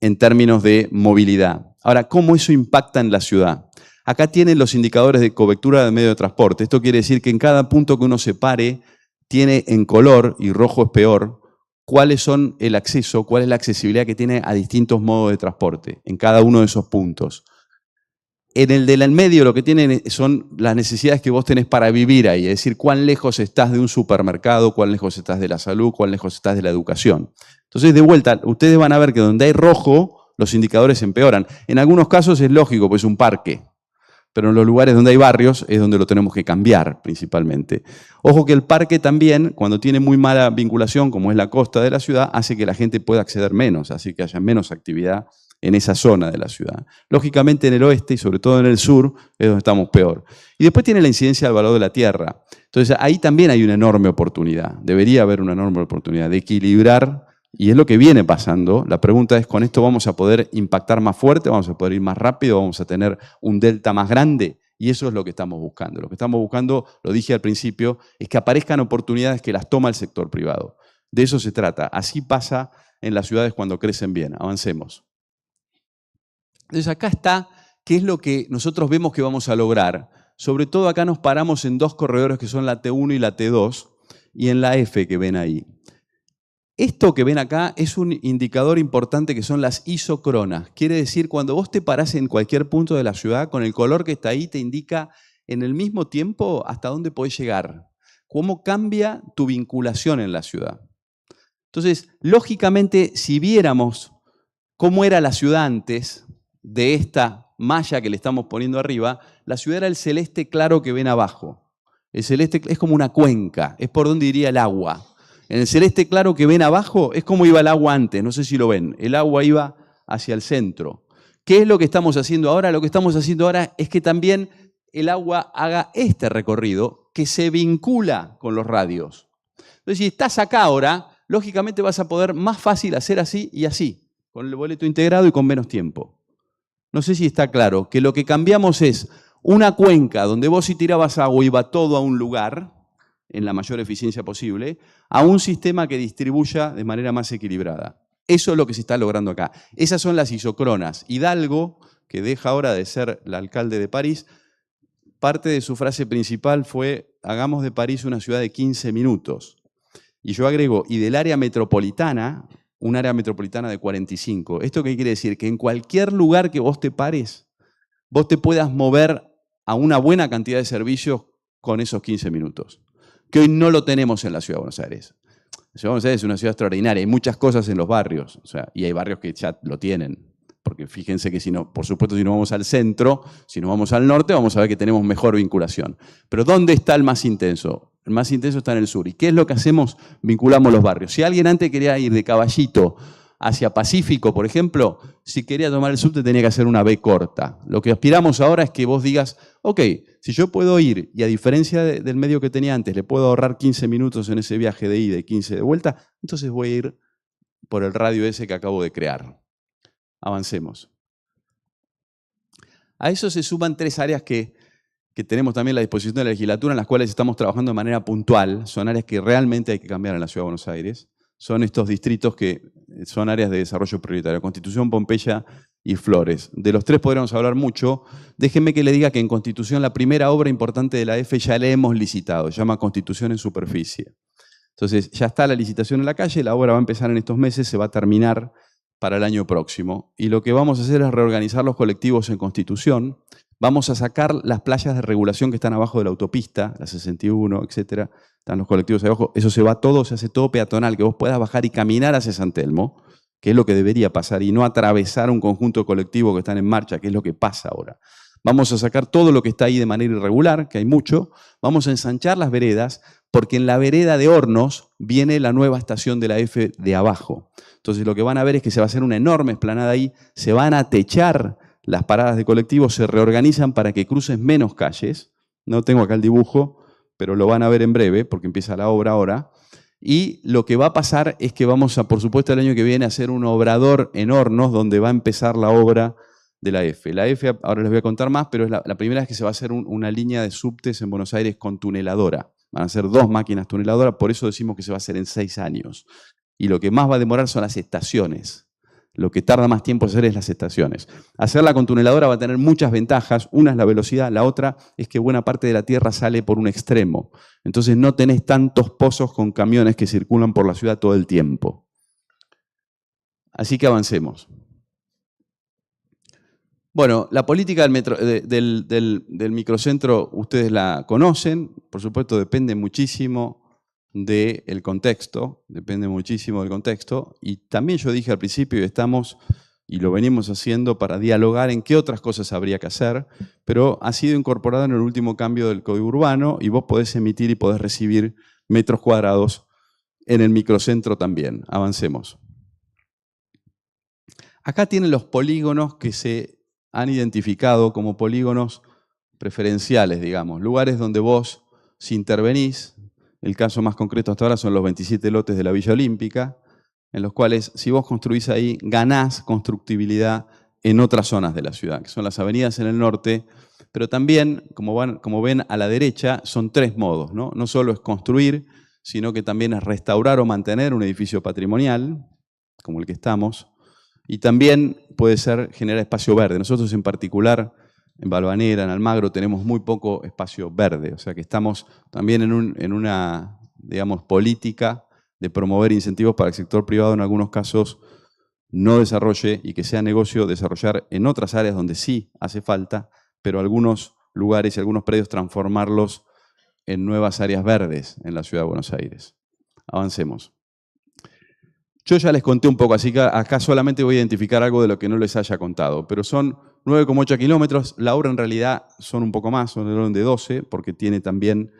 en términos de movilidad. Ahora, ¿cómo eso impacta en la ciudad? Acá tienen los indicadores de cobertura de medio de transporte. Esto quiere decir que en cada punto que uno se pare, tiene en color, y rojo es peor, cuáles son el acceso, cuál es la accesibilidad que tiene a distintos modos de transporte en cada uno de esos puntos. En el del medio lo que tienen son las necesidades que vos tenés para vivir ahí, es decir, cuán lejos estás de un supermercado, cuán lejos estás de la salud, cuán lejos estás de la educación. Entonces, de vuelta, ustedes van a ver que donde hay rojo, los indicadores empeoran. En algunos casos es lógico, pues es un parque, pero en los lugares donde hay barrios es donde lo tenemos que cambiar principalmente. Ojo que el parque también, cuando tiene muy mala vinculación, como es la costa de la ciudad, hace que la gente pueda acceder menos, así que haya menos actividad en esa zona de la ciudad. Lógicamente en el oeste y sobre todo en el sur es donde estamos peor. Y después tiene la incidencia del valor de la tierra. Entonces ahí también hay una enorme oportunidad, debería haber una enorme oportunidad de equilibrar, y es lo que viene pasando. La pregunta es, ¿con esto vamos a poder impactar más fuerte, vamos a poder ir más rápido, vamos a tener un delta más grande? Y eso es lo que estamos buscando. Lo que estamos buscando, lo dije al principio, es que aparezcan oportunidades que las toma el sector privado. De eso se trata. Así pasa en las ciudades cuando crecen bien. Avancemos. Entonces acá está qué es lo que nosotros vemos que vamos a lograr. Sobre todo acá nos paramos en 2 corredores que son la T1 y la T2 y en la F que ven ahí. Esto que ven acá es un indicador importante que son las isocronas. Quiere decir, cuando vos te parás en cualquier punto de la ciudad, con el color que está ahí te indica en el mismo tiempo hasta dónde podés llegar. Cómo cambia tu vinculación en la ciudad. Entonces, lógicamente, si viéramos cómo era la ciudad antes de esta malla que le estamos poniendo arriba, la ciudad era el celeste claro que ven abajo. El celeste es como una cuenca, es por donde iría el agua. En el celeste claro que ven abajo es como iba el agua antes, no sé si lo ven. El agua iba hacia el centro. ¿Qué es lo que estamos haciendo ahora? Lo que estamos haciendo ahora es que también el agua haga este recorrido que se vincula con los radios. Entonces, si estás acá ahora, lógicamente vas a poder más fácil hacer así y así, con el boleto integrado y con menos tiempo. No sé si está claro que lo que cambiamos es una cuenca donde vos si tirabas agua iba todo a un lugar, en la mayor eficiencia posible, a un sistema que distribuya de manera más equilibrada. Eso es lo que se está logrando acá. Esas son las isocronas. Hidalgo, que deja ahora de ser el alcalde de París, parte de su frase principal fue: hagamos de París una ciudad de 15 minutos. Y yo agrego, y del área metropolitana, un área metropolitana de 45. ¿Esto qué quiere decir? Que en cualquier lugar que vos te pares, vos te puedas mover a una buena cantidad de servicios con esos 15 minutos, que hoy no lo tenemos en la Ciudad de Buenos Aires. La Ciudad de Buenos Aires es una ciudad extraordinaria, hay muchas cosas en los barrios, y hay barrios que ya lo tienen. Porque fíjense que si no, por supuesto, si no vamos al centro, si no vamos al norte, vamos a ver que tenemos mejor vinculación. Pero ¿dónde está el más intenso? El más intenso está en el sur. ¿Y qué es lo que hacemos? Vinculamos los barrios. Si alguien antes quería ir de Caballito hacia Pacífico, por ejemplo, si quería tomar el subte tenía que hacer una B corta. Lo que aspiramos ahora es que vos digas, ok, si yo puedo ir y a diferencia del medio que tenía antes, le puedo ahorrar 15 minutos en ese viaje de ida y 15 de vuelta, entonces voy a ir por el radio ese que acabo de crear. Avancemos. A eso se suman 3 áreas que tenemos también a la disposición de la legislatura, en las cuales estamos trabajando de manera puntual. Son áreas que realmente hay que cambiar en la Ciudad de Buenos Aires. Son estos distritos que son áreas de desarrollo prioritario: Constitución, Pompeya y Flores. De los 3 podríamos hablar mucho. Déjenme que le diga que en Constitución la primera obra importante de la EFE ya la hemos licitado. Se llama Constitución en Superficie. Entonces ya está la licitación en la calle, la obra va a empezar en estos meses, se va a terminar para el año próximo. Y lo que vamos a hacer es reorganizar los colectivos en Constitución. Vamos a sacar las playas de regulación que están abajo de la autopista, la 61, etcétera. Están los colectivos ahí abajo. Eso se va todo, se hace todo peatonal, que vos puedas bajar y caminar hacia San Telmo, que es lo que debería pasar, y no atravesar un conjunto de colectivos que están en marcha, que es lo que pasa ahora. Vamos a sacar todo lo que está ahí de manera irregular, que hay mucho. Vamos a ensanchar las veredas, porque en la vereda de Hornos viene la nueva estación de la EFE de abajo. Entonces lo que van a ver es que se va a hacer una enorme explanada ahí, se van a techar las paradas de colectivos, se reorganizan para que cruces menos calles. No tengo acá el dibujo, pero lo van a ver en breve, porque empieza la obra ahora. Y lo que va a pasar es que vamos a, por supuesto, el año que viene a hacer un obrador en Hornos, donde va a empezar la obra de la EFE. La EFE, ahora les voy a contar más, pero es la primera vez que se va a hacer una línea de subtes en Buenos Aires con tuneladora. Van a ser 2 máquinas tuneladoras, por eso decimos que se va a hacer en 6 años. Y lo que más va a demorar son las estaciones. Lo que tarda más tiempo hacer es las estaciones. Hacerla con tuneladora va a tener muchas ventajas. Una es la velocidad, la otra es que buena parte de la tierra sale por un extremo. Entonces no tenés tantos pozos con camiones que circulan por la ciudad todo el tiempo. Así que avancemos. Bueno, la política del microcentro ustedes la conocen. Por supuesto, depende muchísimo del contexto, y también yo dije al principio, y lo venimos haciendo para dialogar en qué otras cosas habría que hacer, pero ha sido incorporado en el último cambio del Código Urbano y vos podés emitir y podés recibir metros cuadrados en el microcentro también. Avancemos. Acá tienen los polígonos que se han identificado como polígonos preferenciales, digamos, lugares donde vos, si intervenís. El caso más concreto hasta ahora son los 27 lotes de la Villa Olímpica, en los cuales, si vos construís ahí, ganás constructibilidad en otras zonas de la ciudad, que son las avenidas en el norte, pero también, como ven a la derecha, son 3 modos, ¿no? No solo es construir, sino que también es restaurar o mantener un edificio patrimonial, como el que estamos, y también puede ser generar espacio verde. Nosotros en particular, en Valvanera, en Almagro, tenemos muy poco espacio verde, o sea que estamos también en una, digamos, política de promover incentivos para el sector privado, en algunos casos no desarrolle y que sea negocio desarrollar en otras áreas donde sí hace falta, pero algunos lugares y algunos predios transformarlos en nuevas áreas verdes en la Ciudad de Buenos Aires. Avancemos. Yo ya les conté un poco, así que acá solamente voy a identificar algo de lo que no les haya contado, pero son 9,8 kilómetros. La obra en realidad son un poco más, son del orden de 12, porque tiene también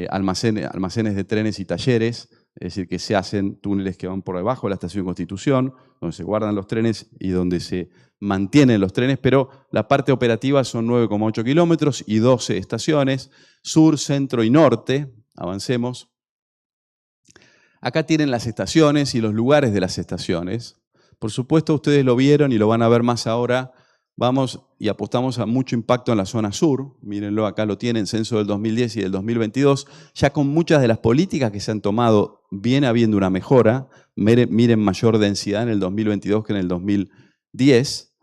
almacenes de trenes y talleres, es decir, que se hacen túneles que van por debajo de la estación Constitución, donde se guardan los trenes y donde se mantienen los trenes, pero la parte operativa son 9,8 kilómetros y 12 estaciones, sur, centro y norte. Avancemos. Acá tienen las estaciones y los lugares de las estaciones. Por supuesto, ustedes lo vieron y lo van a ver más ahora. vamos y apostamos a mucho impacto en la zona sur. Mírenlo, acá lo tienen, censo del 2010 y del 2022. Ya con muchas de las políticas que se han tomado viene habiendo una mejora. Miren mayor densidad en el 2022 que en el 2010.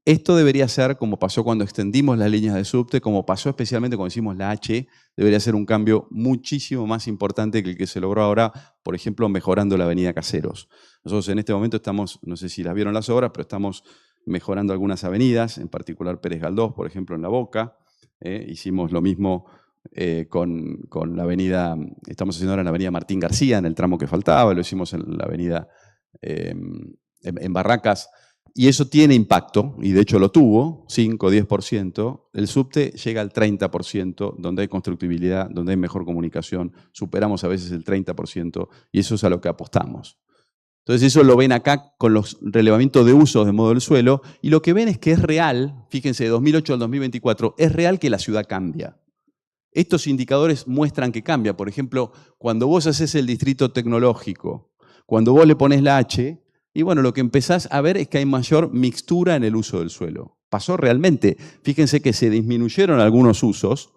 Esto debería ser, como pasó cuando extendimos las líneas de subte, como pasó especialmente cuando hicimos la H, debería ser un cambio muchísimo más importante que el que se logró ahora, por ejemplo, mejorando la avenida Caseros. Nosotros en este momento estamos, no sé si las vieron las obras, pero estamos mejorando algunas avenidas, en particular Pérez Galdós, por ejemplo, en La Boca. Hicimos lo mismo con la avenida, estamos haciendo ahora en la avenida Martín García, en el tramo que faltaba, lo hicimos en la avenida en Barracas. Y eso tiene impacto, y de hecho lo tuvo, 5-10%. El subte llega al 30%, donde hay constructibilidad, donde hay mejor comunicación. Superamos a veces el 30%, y eso es a lo que apostamos. Entonces eso lo ven acá con los relevamientos de usos de modo del suelo, y lo que ven es que es real, fíjense, de 2008 al 2024, es real que la ciudad cambia. Estos indicadores muestran que cambia. Por ejemplo, cuando vos haces el distrito tecnológico, cuando vos le pones la H, y bueno, lo que empezás a ver es que hay mayor mixtura en el uso del suelo. Pasó realmente. Fíjense que se disminuyeron algunos usos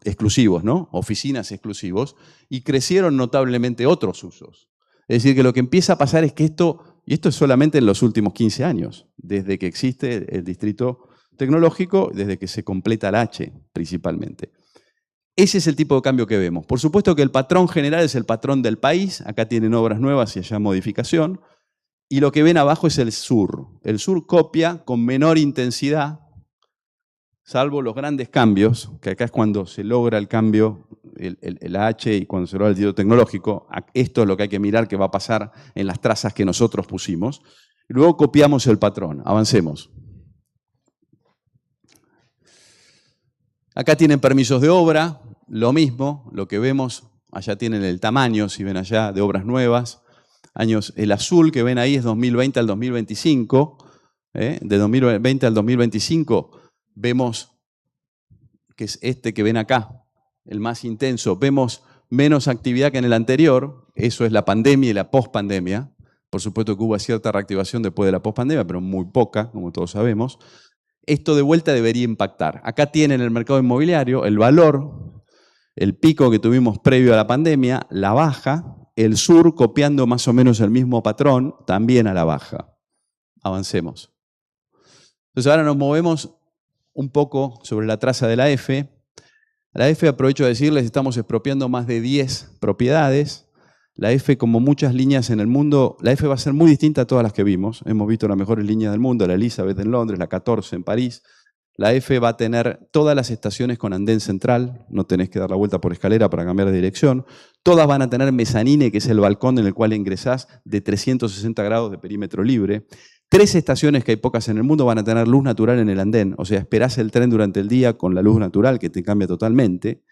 exclusivos, ¿no? Oficinas exclusivos, y crecieron notablemente otros usos. Es decir, que lo que empieza a pasar es que esto, y esto es solamente en los últimos 15 años, desde que existe el distrito tecnológico, desde que se completa la H, principalmente. Ese es el tipo de cambio que vemos. Por supuesto que el patrón general es el patrón del país. Acá tienen obras nuevas y allá modificación. Y lo que ven abajo es el sur. El sur copia con menor intensidad, salvo los grandes cambios, que acá es cuando se logra el cambio, el H, y cuando se logra el distrito tecnológico. Esto es lo que hay que mirar que va a pasar en las trazas que nosotros pusimos. Y luego copiamos el patrón. Avancemos. Acá tienen permisos de obra, lo mismo, lo que vemos, allá tienen el tamaño, si ven allá, de obras nuevas. Años, el azul que ven ahí es 2020 al 2025. De 2020 al 2025 vemos que es este que ven acá, el más intenso. Vemos menos actividad que en el anterior. Eso es la pandemia y la pospandemia. Por supuesto que hubo cierta reactivación después de la pospandemia, pero muy poca, como todos sabemos. Esto de vuelta debería impactar. Acá tienen el mercado inmobiliario, el valor, el pico que tuvimos previo a la pandemia, la baja, el sur copiando más o menos el mismo patrón, también a la baja. Avancemos. Entonces ahora nos movemos un poco sobre la traza de la F. La F, aprovecho de decirles, estamos expropiando más de 10 propiedades. La F, como muchas líneas en el mundo, la F va a ser muy distinta a todas las que vimos. Hemos visto las mejores líneas del mundo, la Elizabeth en Londres, la 14 en París. La F va a tener todas las estaciones con andén central, no tenés que dar la vuelta por escalera para cambiar de dirección. Todas van a tener mezanine, que es el balcón en el cual ingresás, de 360 grados de perímetro libre. 3 estaciones, que hay pocas en el mundo, van a tener luz natural en el andén. O sea, esperás el tren durante el día con la luz natural, que te cambia totalmente.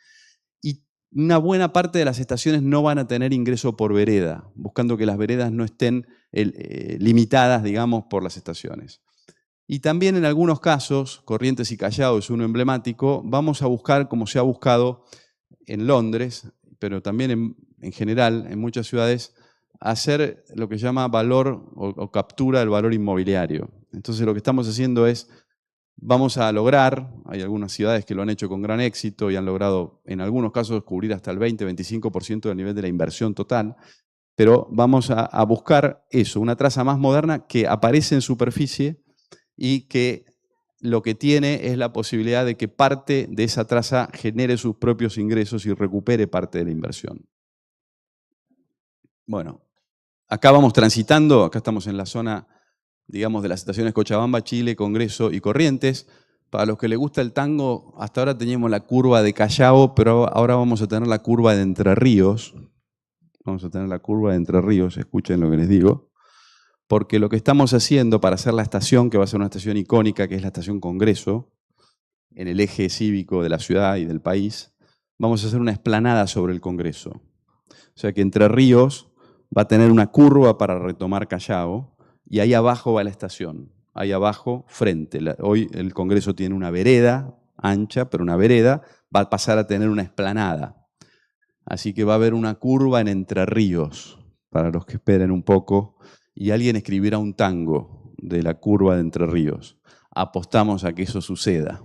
Y una buena parte de las estaciones no van a tener ingreso por vereda, buscando que las veredas no estén limitadas, digamos, por las estaciones. Y también en algunos casos, Corrientes y Callao es uno emblemático, vamos a buscar, como se ha buscado en Londres, pero también en general, en muchas ciudades, hacer lo que se llama valor o captura del valor inmobiliario. Entonces lo que estamos haciendo es, vamos a lograr, hay algunas ciudades que lo han hecho con gran éxito y han logrado en algunos casos cubrir hasta el 20-25% del nivel de la inversión total, pero vamos a buscar eso, una traza más moderna que aparece en superficie y que lo que tiene es la posibilidad de que parte de esa traza genere sus propios ingresos y recupere parte de la inversión. Bueno, acá vamos transitando, acá estamos en la zona, digamos, de las estaciones Cochabamba, Chile, Congreso y Corrientes. Para los que les gusta el tango, hasta ahora teníamos la curva de Callao, pero ahora vamos a tener la curva de Entre Ríos. Vamos a tener la curva de Entre Ríos, escuchen lo que les digo. Porque lo que estamos haciendo para hacer la estación, que va a ser una estación icónica, que es la estación Congreso, en el eje cívico de la ciudad y del país, vamos a hacer una explanada sobre el Congreso. O sea que Entre Ríos va a tener una curva para retomar Callao, y ahí abajo va la estación. Ahí abajo, frente. Hoy el Congreso tiene una vereda ancha, pero una vereda va a pasar a tener una explanada. Así que va a haber una curva en Entre Ríos, para los que esperen un poco, y alguien escribirá un tango de la curva de Entre Ríos. apostamos a que eso suceda.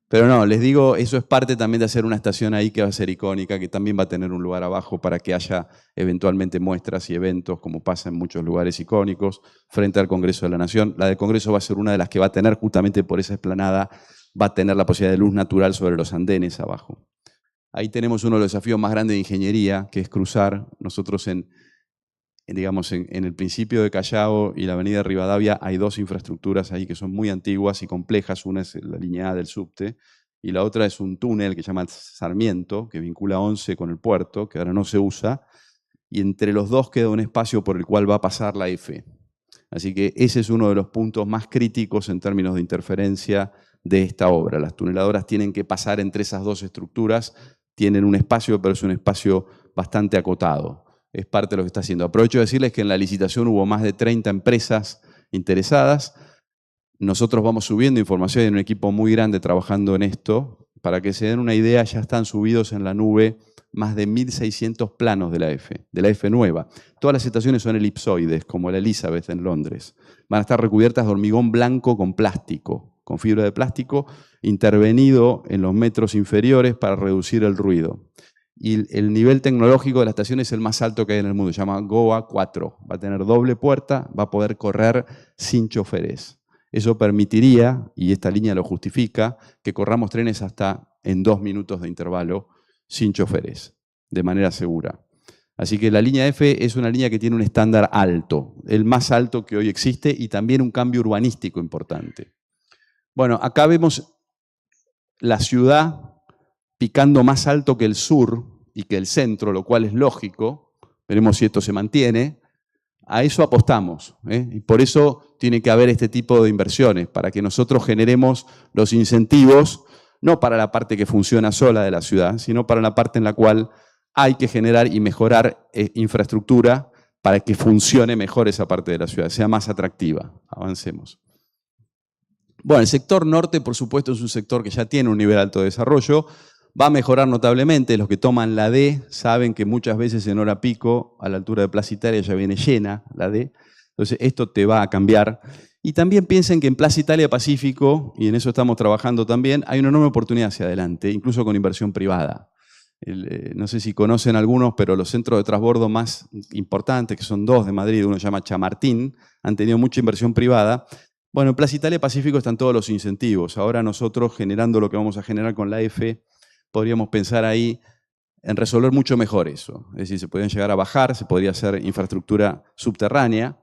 Pero no, les digo, eso es parte también de hacer una estación ahí que va a ser icónica, que también va a tener un lugar abajo para que haya eventualmente muestras y eventos, como pasa en muchos lugares icónicos, frente al Congreso de la Nación. La del Congreso va a ser una de las que va a tener, justamente por esa explanada, va a tener la posibilidad de luz natural sobre los andenes abajo. Ahí tenemos uno de los desafíos más grandes de ingeniería, que es cruzar. Nosotros digamos, en el principio de Callao y la avenida Rivadavia hay dos infraestructuras ahí que son muy antiguas y complejas. Una es la línea A del subte y la otra es un túnel que se llama Sarmiento, que vincula 11 con el puerto, que ahora no se usa, y entre los dos queda un espacio por el cual va a pasar la F. Así que ese es uno de los puntos más críticos en términos de interferencia de esta obra. Las tuneladoras tienen que pasar entre esas dos estructuras, tienen un espacio, pero es un espacio bastante acotado. Es parte de lo que está haciendo. Aprovecho de decirles que en la licitación hubo más de 30 empresas interesadas. Nosotros vamos subiendo información, hay un equipo muy grande trabajando en esto. Para que se den una idea, ya están subidos en la nube más de 1.600 planos de la F nueva. Todas las estaciones son elipsoides, como la Elizabeth en Londres. Van a estar recubiertas de hormigón blanco con plástico, con fibra de plástico, intervenido en los metros inferiores para reducir el ruido. Y el nivel tecnológico de la estación es el más alto que hay en el mundo, se llama GOA 4. Va a tener doble puerta, va a poder correr sin choferes. Eso permitiría, y esta línea lo justifica, que corramos trenes hasta en 2 minutos de intervalo sin choferes, de manera segura. Así que la línea F es una línea que tiene un estándar alto, el más alto que hoy existe, y también un cambio urbanístico importante. Bueno, acá vemos la ciudad picando más alto que el sur y que el centro, lo cual es lógico. Veremos si esto se mantiene. A eso apostamos, y por eso tiene que haber este tipo de inversiones, para que nosotros generemos los incentivos, no para la parte que funciona sola de la ciudad, sino para la parte en la cual hay que generar y mejorar infraestructura para que funcione mejor esa parte de la ciudad, sea más atractiva. Avancemos. Bueno, el sector norte, por supuesto, es un sector que ya tiene un nivel alto de desarrollo. Va a mejorar notablemente. Los que toman la D saben que muchas veces en hora pico, a la altura de Plaza Italia, ya viene llena la D. Entonces, esto te va a cambiar. Y también piensen que en Plaza Italia Pacífico, y en eso estamos trabajando también, hay una enorme oportunidad hacia adelante, incluso con inversión privada. No sé si conocen algunos, pero los centros de transbordo más importantes, que son 2 de Madrid, uno se llama Chamartín, han tenido mucha inversión privada. Bueno, en Plaza Italia Pacífico están todos los incentivos. Ahora nosotros, generando lo que vamos a generar con la F, podríamos pensar ahí en resolver mucho mejor eso. Es decir, se podrían llegar a bajar, se podría hacer infraestructura subterránea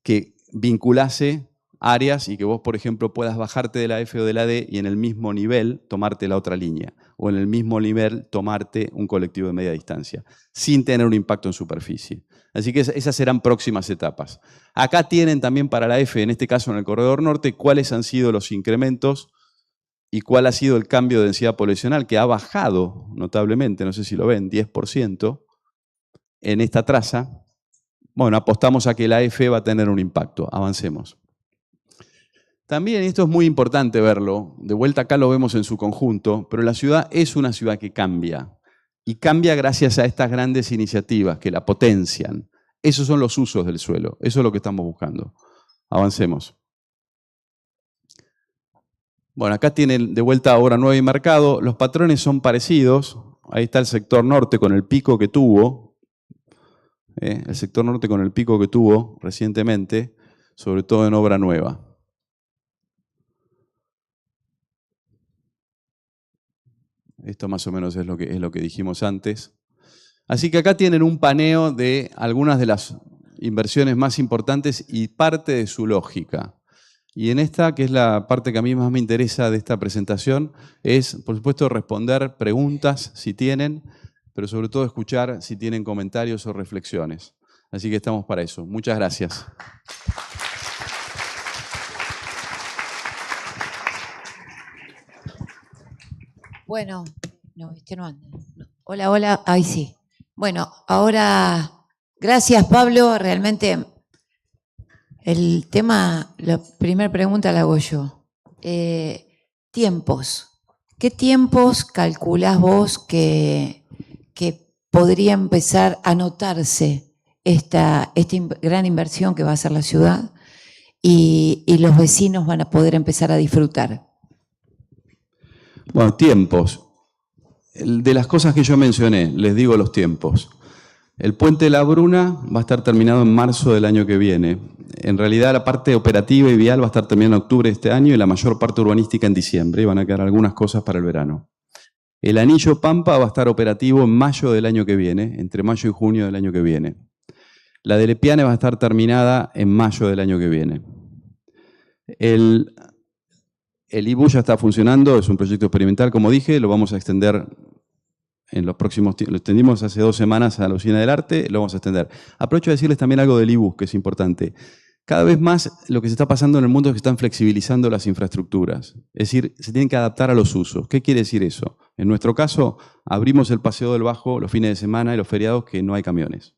que vinculase áreas y que vos, por ejemplo, puedas bajarte de la F o de la D y en el mismo nivel tomarte la otra línea, o en el mismo nivel tomarte un colectivo de media distancia, sin tener un impacto en superficie. Así que esas serán próximas etapas. Acá tienen también para la F, en este caso en el corredor norte, cuáles han sido los incrementos y cuál ha sido el cambio de densidad poblacional, que ha bajado notablemente, no sé si lo ven, 10% en esta traza. Bueno, apostamos a que la F va a tener un impacto. Avancemos. También, esto es muy importante verlo, de vuelta acá lo vemos en su conjunto, pero la ciudad es una ciudad que cambia. Y cambia gracias a estas grandes iniciativas que la potencian. Esos son los usos del suelo, eso es lo que estamos buscando. Avancemos. Bueno, acá tienen de vuelta Obra Nueva y Mercado. Los patrones son parecidos. Ahí está el sector norte con el pico que tuvo. El sector norte con el pico que tuvo recientemente, sobre todo en Obra Nueva. Esto más o menos es lo que dijimos antes. Así que acá tienen un paneo de algunas de las inversiones más importantes y parte de su lógica. Y en esta, que es la parte que a mí más me interesa de esta presentación, es, por supuesto, responder preguntas si tienen, pero sobre todo escuchar si tienen comentarios o reflexiones. Así que estamos para eso. Muchas gracias. Bueno, no, este no anda. No. Hola, hola, ahí sí. Bueno, ahora, gracias Pablo, realmente el tema, la primera pregunta la hago yo. Tiempos. ¿Qué tiempos calculás vos que podría empezar a notarse esta gran inversión que va a hacer la ciudad? y los vecinos van a poder empezar a disfrutar? Bueno, tiempos. De las cosas que yo mencioné, les digo los tiempos. El puente de la Bruna va a estar terminado en marzo del año que viene. En realidad la parte operativa y vial va a estar terminada en octubre de este año y la mayor parte urbanística en diciembre. Y van a quedar algunas cosas para el verano. El anillo Pampa va a estar operativo en mayo del año que viene, entre mayo y junio del año que viene. La de Lepiane va a estar terminada en mayo del año que viene. El IBU ya está funcionando, es un proyecto experimental, como dije, lo vamos a extender en los próximos tiempos. Lo extendimos hace 2 semanas a la Usina del Arte, lo vamos a extender. Aprovecho a decirles también algo del IBU, que es importante. Cada vez más lo que se está pasando en el mundo es que están flexibilizando las infraestructuras. Es decir, se tienen que adaptar a los usos. ¿Qué quiere decir eso? En nuestro caso, abrimos el Paseo del Bajo los fines de semana y los feriados que no hay camiones.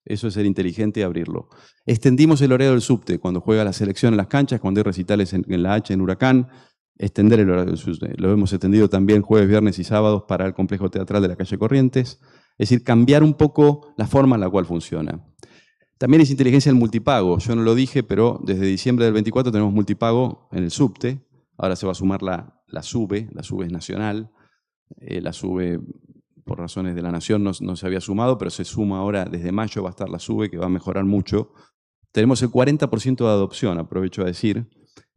Eso es ser inteligente y abrirlo. Extendimos el horario del subte cuando juega la selección en las canchas, cuando hay recitales en la H, en Huracán. Extender el horario del subte. Lo hemos extendido también jueves, viernes y sábados para el complejo teatral de la calle Corrientes. Es decir, cambiar un poco la forma en la cual funciona. También es inteligencia el multipago. Yo no lo dije, pero desde diciembre del 24 tenemos multipago en el subte. Ahora se va a sumar la SUBE. La SUBE es nacional. La SUBE, por razones de la nación, no se había sumado, pero se suma ahora, desde mayo va a estar la SUBE, que va a mejorar mucho. Tenemos el 40% de adopción, aprovecho a decir,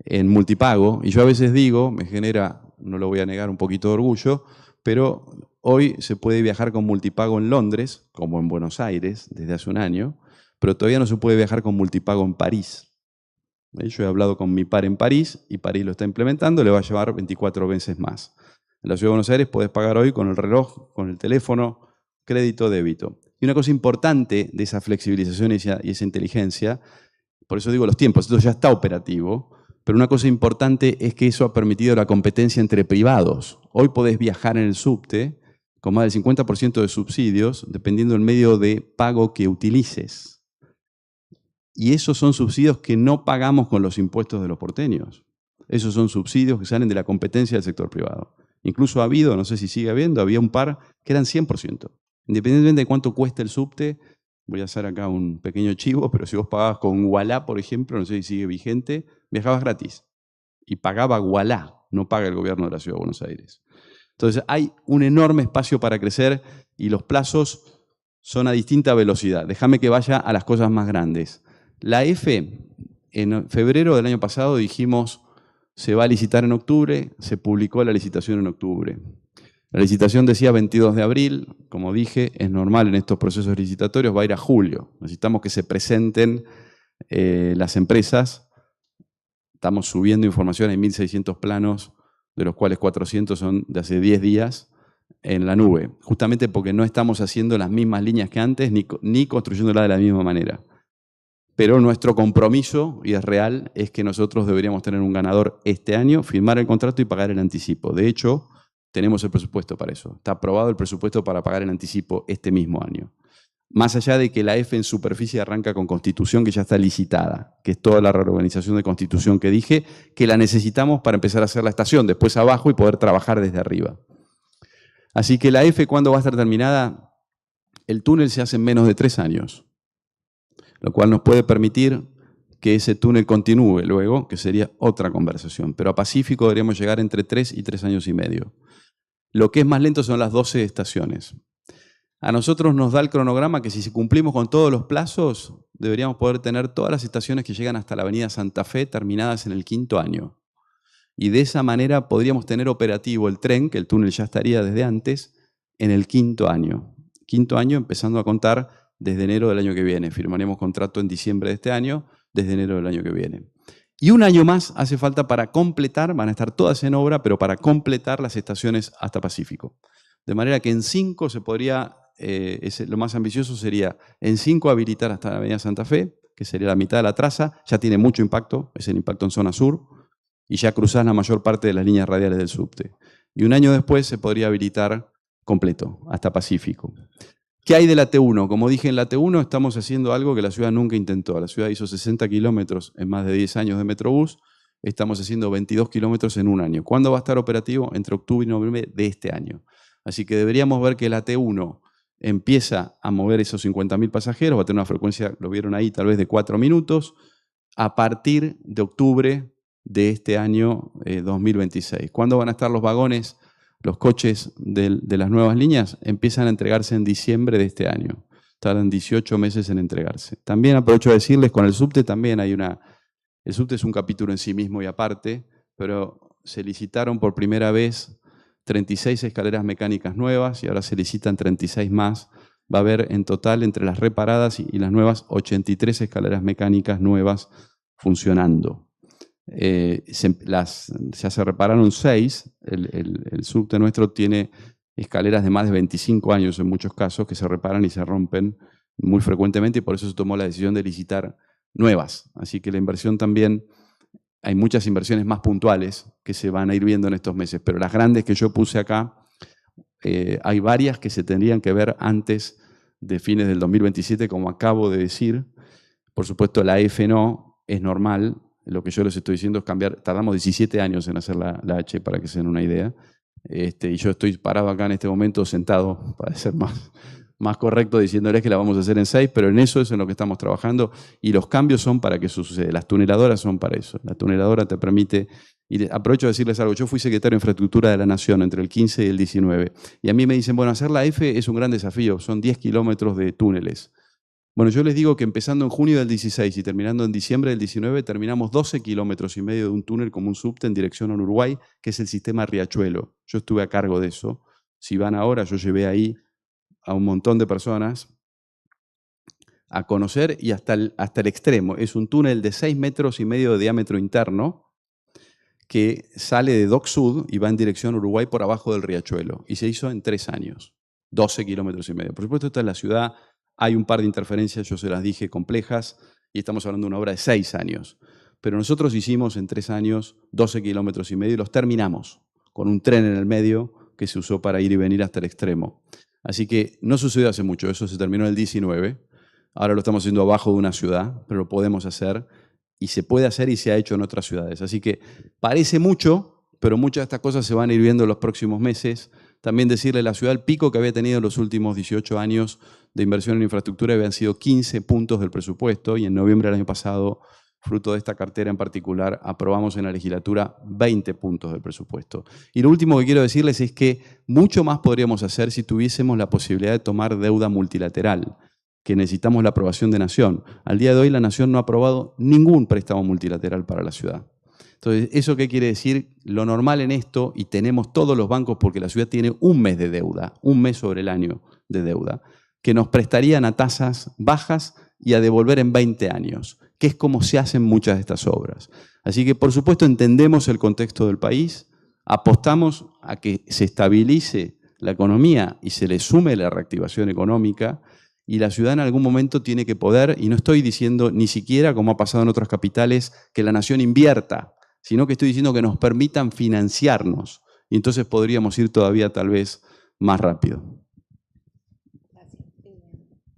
en multipago. Y yo a veces digo, me genera, no lo voy a negar, un poquito de orgullo, pero hoy se puede viajar con multipago en Londres, como en Buenos Aires, desde hace un año, pero todavía no se puede viajar con multipago en París. Yo he hablado con mi par en París y París lo está implementando, le va a llevar 24 veces más. En la Ciudad de Buenos Aires podés pagar hoy con el reloj, con el teléfono, crédito, débito. Y una cosa importante de esa flexibilización y esa inteligencia, por eso digo los tiempos, esto ya está operativo, pero una cosa importante es que eso ha permitido la competencia entre privados. Hoy podés viajar en el subte con más del 50% de subsidios, dependiendo del medio de pago que utilices. Y esos son subsidios que no pagamos con los impuestos de los porteños. Esos son subsidios que salen de la competencia del sector privado. Incluso ha habido, no sé si sigue habiendo, había un par que eran 100%. Independientemente de cuánto cueste el subte, voy a hacer acá un pequeño chivo, pero si vos pagabas con Ualá, por ejemplo, no sé si sigue vigente, viajabas gratis. Y pagaba Ualá, no paga el gobierno de la Ciudad de Buenos Aires. Entonces hay un enorme espacio para crecer y los plazos son a distinta velocidad. Déjame que vaya a las cosas más grandes. La EFE, en febrero del año pasado dijimos, se va a licitar en octubre, se publicó la licitación en octubre. La licitación decía 22 de abril, como dije, es normal en estos procesos licitatorios, va a ir a julio. Necesitamos que se presenten las empresas. Estamos subiendo información, hay 1.600 planos, de los cuales 400 son de hace 10 días, en la nube. Justamente porque no estamos haciendo las mismas líneas que antes, ni construyéndola de la misma manera. Pero nuestro compromiso, y es real, es que nosotros deberíamos tener un ganador este año, firmar el contrato y pagar el anticipo. De hecho, tenemos el presupuesto para eso. Está aprobado el presupuesto para pagar el anticipo este mismo año. Más allá de que la EFE en superficie arranca con Constitución, que ya está licitada, que es toda la reorganización de Constitución que dije, que la necesitamos para empezar a hacer la estación, después abajo y poder trabajar desde arriba. Así que la EFE, ¿cuándo va a estar terminada? El túnel se hace en menos de 3 años. Lo cual nos puede permitir que ese túnel continúe luego, que sería otra conversación. Pero a Pacífico deberíamos llegar entre 3 y 3 años y medio. Lo que es más lento son las 12 estaciones. A nosotros nos da el cronograma que si cumplimos con todos los plazos, deberíamos poder tener todas las estaciones que llegan hasta la avenida Santa Fe terminadas en el 5º año. Y de esa manera podríamos tener operativo el tren, que el túnel ya estaría desde antes, en el 5º año. 5º año empezando a contar desde enero del año que viene. Firmaremos contrato en diciembre de este año, desde enero del año que viene. Y un año más hace falta para completar, van a estar todas en obra, pero para completar las estaciones hasta Pacífico. De manera que en 5 se podría, lo más ambicioso sería en 5 habilitar hasta la avenida Santa Fe, que sería la mitad de la traza, ya tiene mucho impacto, es el impacto en zona sur, y ya cruzás la mayor parte de las líneas radiales del subte. Y un año después se podría habilitar completo, hasta Pacífico. ¿Qué hay de la T1? Como dije, en la T1 estamos haciendo algo que la ciudad nunca intentó. La ciudad hizo 60 kilómetros en más de 10 años de Metrobús. Estamos haciendo 22 kilómetros en un año. ¿Cuándo va a estar operativo? Entre octubre y noviembre de este año. Así que deberíamos ver que la T1 empieza a mover esos 50.000 pasajeros, va a tener una frecuencia, lo vieron ahí, tal vez de 4 minutos. a partir de octubre de este año 2026. ¿Cuándo van a estar los vagones, los coches de las nuevas líneas? Empiezan a entregarse en diciembre de este año. Tardan 18 meses en entregarse. También aprovecho a decirles, con el subte también hay una... El subte es un capítulo en sí mismo y aparte, pero se licitaron por primera vez 36 escaleras mecánicas nuevas y ahora se licitan 36 más. Va a haber en total, entre las reparadas y las nuevas, 83 escaleras mecánicas nuevas funcionando. Ya se repararon 6. El subte nuestro tiene escaleras de más de 25 años en muchos casos que se reparan y se rompen muy frecuentemente y por eso se tomó la decisión de licitar nuevas. Así que la inversión también, hay muchas inversiones más puntuales que se van a ir viendo en estos meses, pero las grandes que yo puse acá, hay varias que se tendrían que ver antes de fines del 2027, como acabo de decir. Por supuesto, la F no, es normal. Lo que yo les estoy diciendo es cambiar. Tardamos 17 años en hacer la H, para que se den una idea. Y yo estoy parado acá en este momento, sentado, para ser más correcto, diciéndoles que la vamos a hacer en 6, pero en eso es en lo que estamos trabajando. Y los cambios son para que eso suceda. Las tuneladoras son para eso. La tuneladora te permite... Y aprovecho de decirles algo. Yo fui secretario de Infraestructura de la Nación entre el 15 y el 19. Y a mí me dicen, bueno, hacer la F es un gran desafío. Son 10 kilómetros de túneles. Bueno, yo les digo que empezando en junio del 16 y terminando en diciembre del 19, terminamos 12 kilómetros y medio de un túnel como un subte en dirección al Uruguay, que es el sistema Riachuelo. Yo estuve a cargo de eso. Si van ahora, yo llevé ahí a un montón de personas a conocer y hasta el extremo. Es un túnel de 6,5 metros de diámetro interno que sale de Dock Sud y va en dirección a Uruguay por abajo del Riachuelo. Y se hizo en 3 años, 12 kilómetros y medio. Por supuesto, esta es la ciudad. Hay un par de interferencias, yo se las dije, complejas, y estamos hablando de una obra de 6 años. Pero nosotros hicimos en 3 años 12 kilómetros y medio y los terminamos con un tren en el medio que se usó para ir y venir hasta el extremo. Así que no sucedió hace mucho, eso se terminó en el 19. Ahora lo estamos haciendo abajo de una ciudad, pero lo podemos hacer y se puede hacer y se ha hecho en otras ciudades. Así que parece mucho, pero muchas de estas cosas se van a ir viendo en los próximos meses. También decirle, la ciudad, el pico que había tenido en los últimos 18 años de inversión en infraestructura habían sido 15 puntos del presupuesto y en noviembre del año pasado, fruto de esta cartera en particular, aprobamos en la legislatura 20 puntos del presupuesto. Y lo último que quiero decirles es que mucho más podríamos hacer si tuviésemos la posibilidad de tomar deuda multilateral, que necesitamos la aprobación de Nación. Al día de hoy la Nación no ha aprobado ningún préstamo multilateral para la ciudad. Entonces, ¿eso qué quiere decir? Lo normal en esto, y tenemos todos los bancos porque la ciudad tiene un mes de deuda, un mes sobre el año de deuda, que nos prestarían a tasas bajas y a devolver en 20 años, que es como se hacen muchas de estas obras. Así que, por supuesto, entendemos el contexto del país, apostamos a que se estabilice la economía y se le sume la reactivación económica, y la ciudad en algún momento tiene que poder, y no estoy diciendo ni siquiera, como ha pasado en otras capitales, que la nación invierta, sino que estoy diciendo que nos permitan financiarnos, y entonces podríamos ir todavía tal vez más rápido.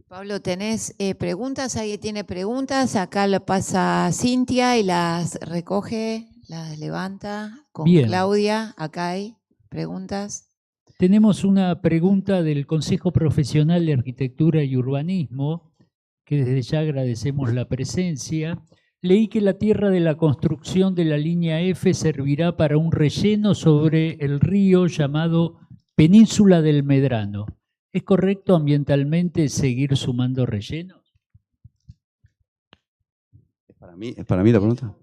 Pablo, ¿tenés preguntas? ¿Alguien tiene preguntas? Acá la pasa Cintia y las recoge, las levanta con Bien. Claudia. Acá hay preguntas. Tenemos una pregunta del Consejo Profesional de Arquitectura y Urbanismo, que desde ya agradecemos la presencia. Leí que la tierra de la construcción de la línea F servirá para un relleno sobre el río llamado Península del Medrano. ¿Es correcto ambientalmente seguir sumando rellenos? ¿Es para mí la pregunta?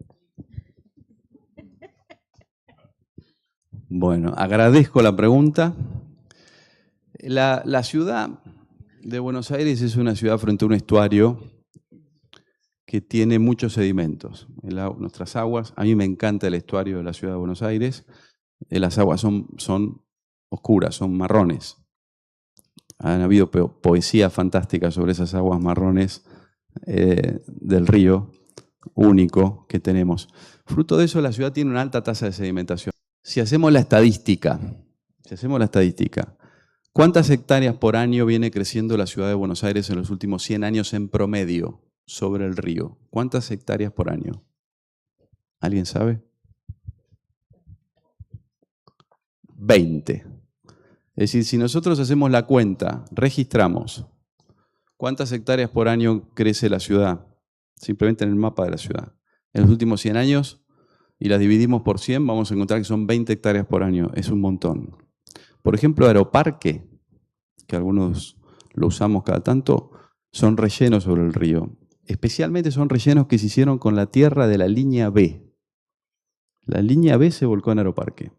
Bueno, agradezco la pregunta. La ciudad de Buenos Aires es una ciudad frente a un estuario que tiene muchos sedimentos. Nuestras aguas, a mí me encanta el estuario de la ciudad de Buenos Aires. Las aguas son oscuras, son marrones. Han habido poesía fantástica sobre esas aguas marrones del río único que tenemos. Fruto de eso, la ciudad tiene una alta tasa de sedimentación. Si hacemos la estadística, ¿cuántas hectáreas por año viene creciendo la ciudad de Buenos Aires en los últimos 100 años en promedio sobre el río? ¿Cuántas hectáreas por año? ¿Alguien sabe? 20. Es decir, si nosotros hacemos la cuenta, registramos cuántas hectáreas por año crece la ciudad, simplemente en el mapa de la ciudad, en los últimos 100 años y las dividimos por 100, vamos a encontrar que son 20 hectáreas por año. Es un montón. Por ejemplo, Aeroparque, que algunos lo usamos cada tanto, son rellenos sobre el río. Especialmente son rellenos que se hicieron con la tierra de la línea B. La línea B se volcó en Aeroparque,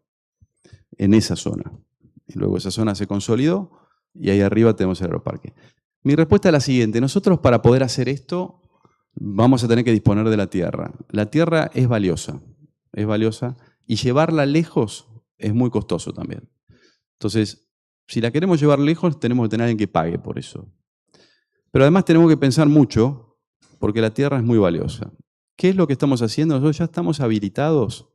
en esa zona. Y luego esa zona se consolidó y ahí arriba tenemos el Aeroparque. Mi respuesta es la siguiente. Nosotros, para poder hacer esto, vamos a tener que disponer de la tierra. La tierra es valiosa y llevarla lejos es muy costoso también. Entonces, si la queremos llevar lejos, tenemos que tener a alguien que pague por eso. Pero además tenemos que pensar mucho, porque la tierra es muy valiosa. ¿Qué es lo que estamos haciendo? Nosotros ya estamos habilitados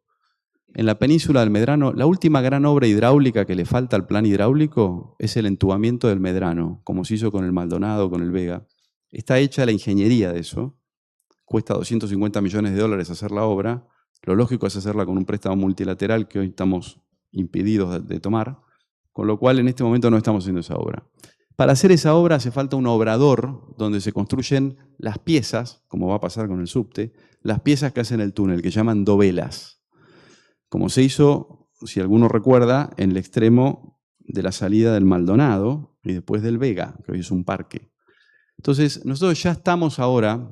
en la península del Medrano. La última gran obra hidráulica que le falta al plan hidráulico es el entubamiento del Medrano, como se hizo con el Maldonado, con el Vega. Está hecha la ingeniería de eso. Cuesta $250 millones hacer la obra. Lo lógico es hacerla con un préstamo multilateral que hoy estamos impedidos de tomar, con lo cual en este momento no estamos haciendo esa obra. Para hacer esa obra hace falta un obrador donde se construyen las piezas, como va a pasar con el subte, las piezas que hacen el túnel, que llaman dovelas. Como se hizo, si alguno recuerda, en el extremo de la salida del Maldonado y después del Vega, que hoy es un parque. Entonces, nosotros ya estamos ahora,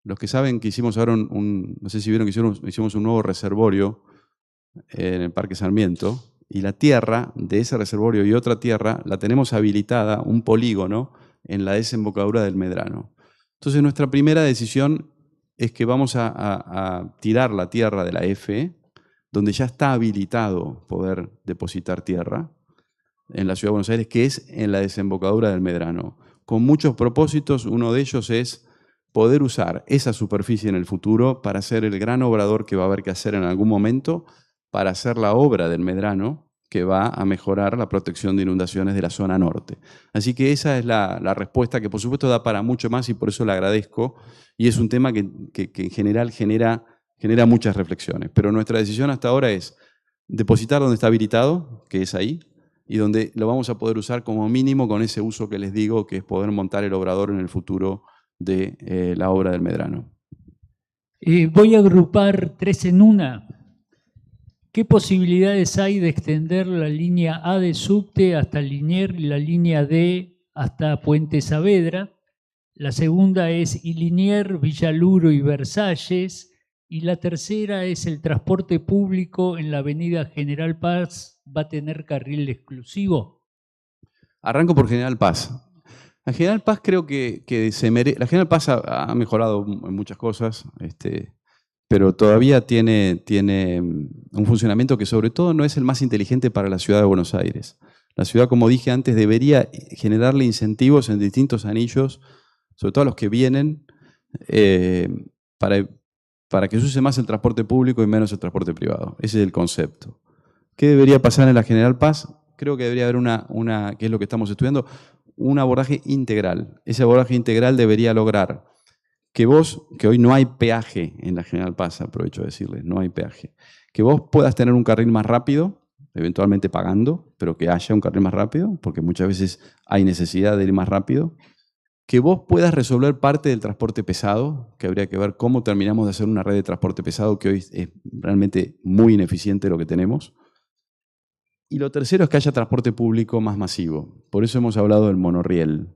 los que saben que hicimos ahora no sé si vieron que hicimos un nuevo reservorio en el Parque Sarmiento, y la tierra de ese reservorio y otra tierra la tenemos habilitada, un polígono, en la desembocadura del Medrano. Entonces nuestra primera decisión es que vamos a tirar la tierra de la F, donde ya está habilitado poder depositar tierra en la Ciudad de Buenos Aires, que es en la desembocadura del Medrano. Con muchos propósitos, uno de ellos es poder usar esa superficie en el futuro para ser el gran obrador que va a haber que hacer en algún momento, para hacer la obra del Medrano que va a mejorar la protección de inundaciones de la zona norte. Así que esa es la respuesta que por supuesto da para mucho más y por eso le agradezco. Y es un tema que en general genera muchas reflexiones. Pero nuestra decisión hasta ahora es depositar donde está habilitado, que es ahí, y donde lo vamos a poder usar como mínimo con ese uso que les digo, que es poder montar el obrador en el futuro de la obra del Medrano. Voy a agrupar tres en una. ¿Qué posibilidades hay de extender la línea A de subte hasta Liniers y la línea D hasta Puente Saavedra? La segunda es Liniers, Villaluro y Versalles. Y la tercera es el transporte público en la avenida General Paz. ¿Va a tener carril exclusivo? Arranco por General Paz. La General Paz creo que la General Paz ha mejorado en muchas cosas, pero todavía tiene un funcionamiento que sobre todo no es el más inteligente para la ciudad de Buenos Aires. La ciudad, como dije antes, debería generarle incentivos en distintos anillos, sobre todo a los que vienen, para que se use más el transporte público y menos el transporte privado. Ese es el concepto. ¿Qué debería pasar en la General Paz? Creo que debería haber que es lo que estamos estudiando, un abordaje integral. Ese abordaje integral debería lograr que hoy no hay peaje en la General Paz, aprovecho de decirles, no hay peaje, que vos puedas tener un carril más rápido, eventualmente pagando, pero que haya un carril más rápido, porque muchas veces hay necesidad de ir más rápido, que vos puedas resolver parte del transporte pesado, que habría que ver cómo terminamos de hacer una red de transporte pesado, que hoy es realmente muy ineficiente lo que tenemos. Y lo tercero es que haya transporte público más masivo. Por eso hemos hablado del monorriel.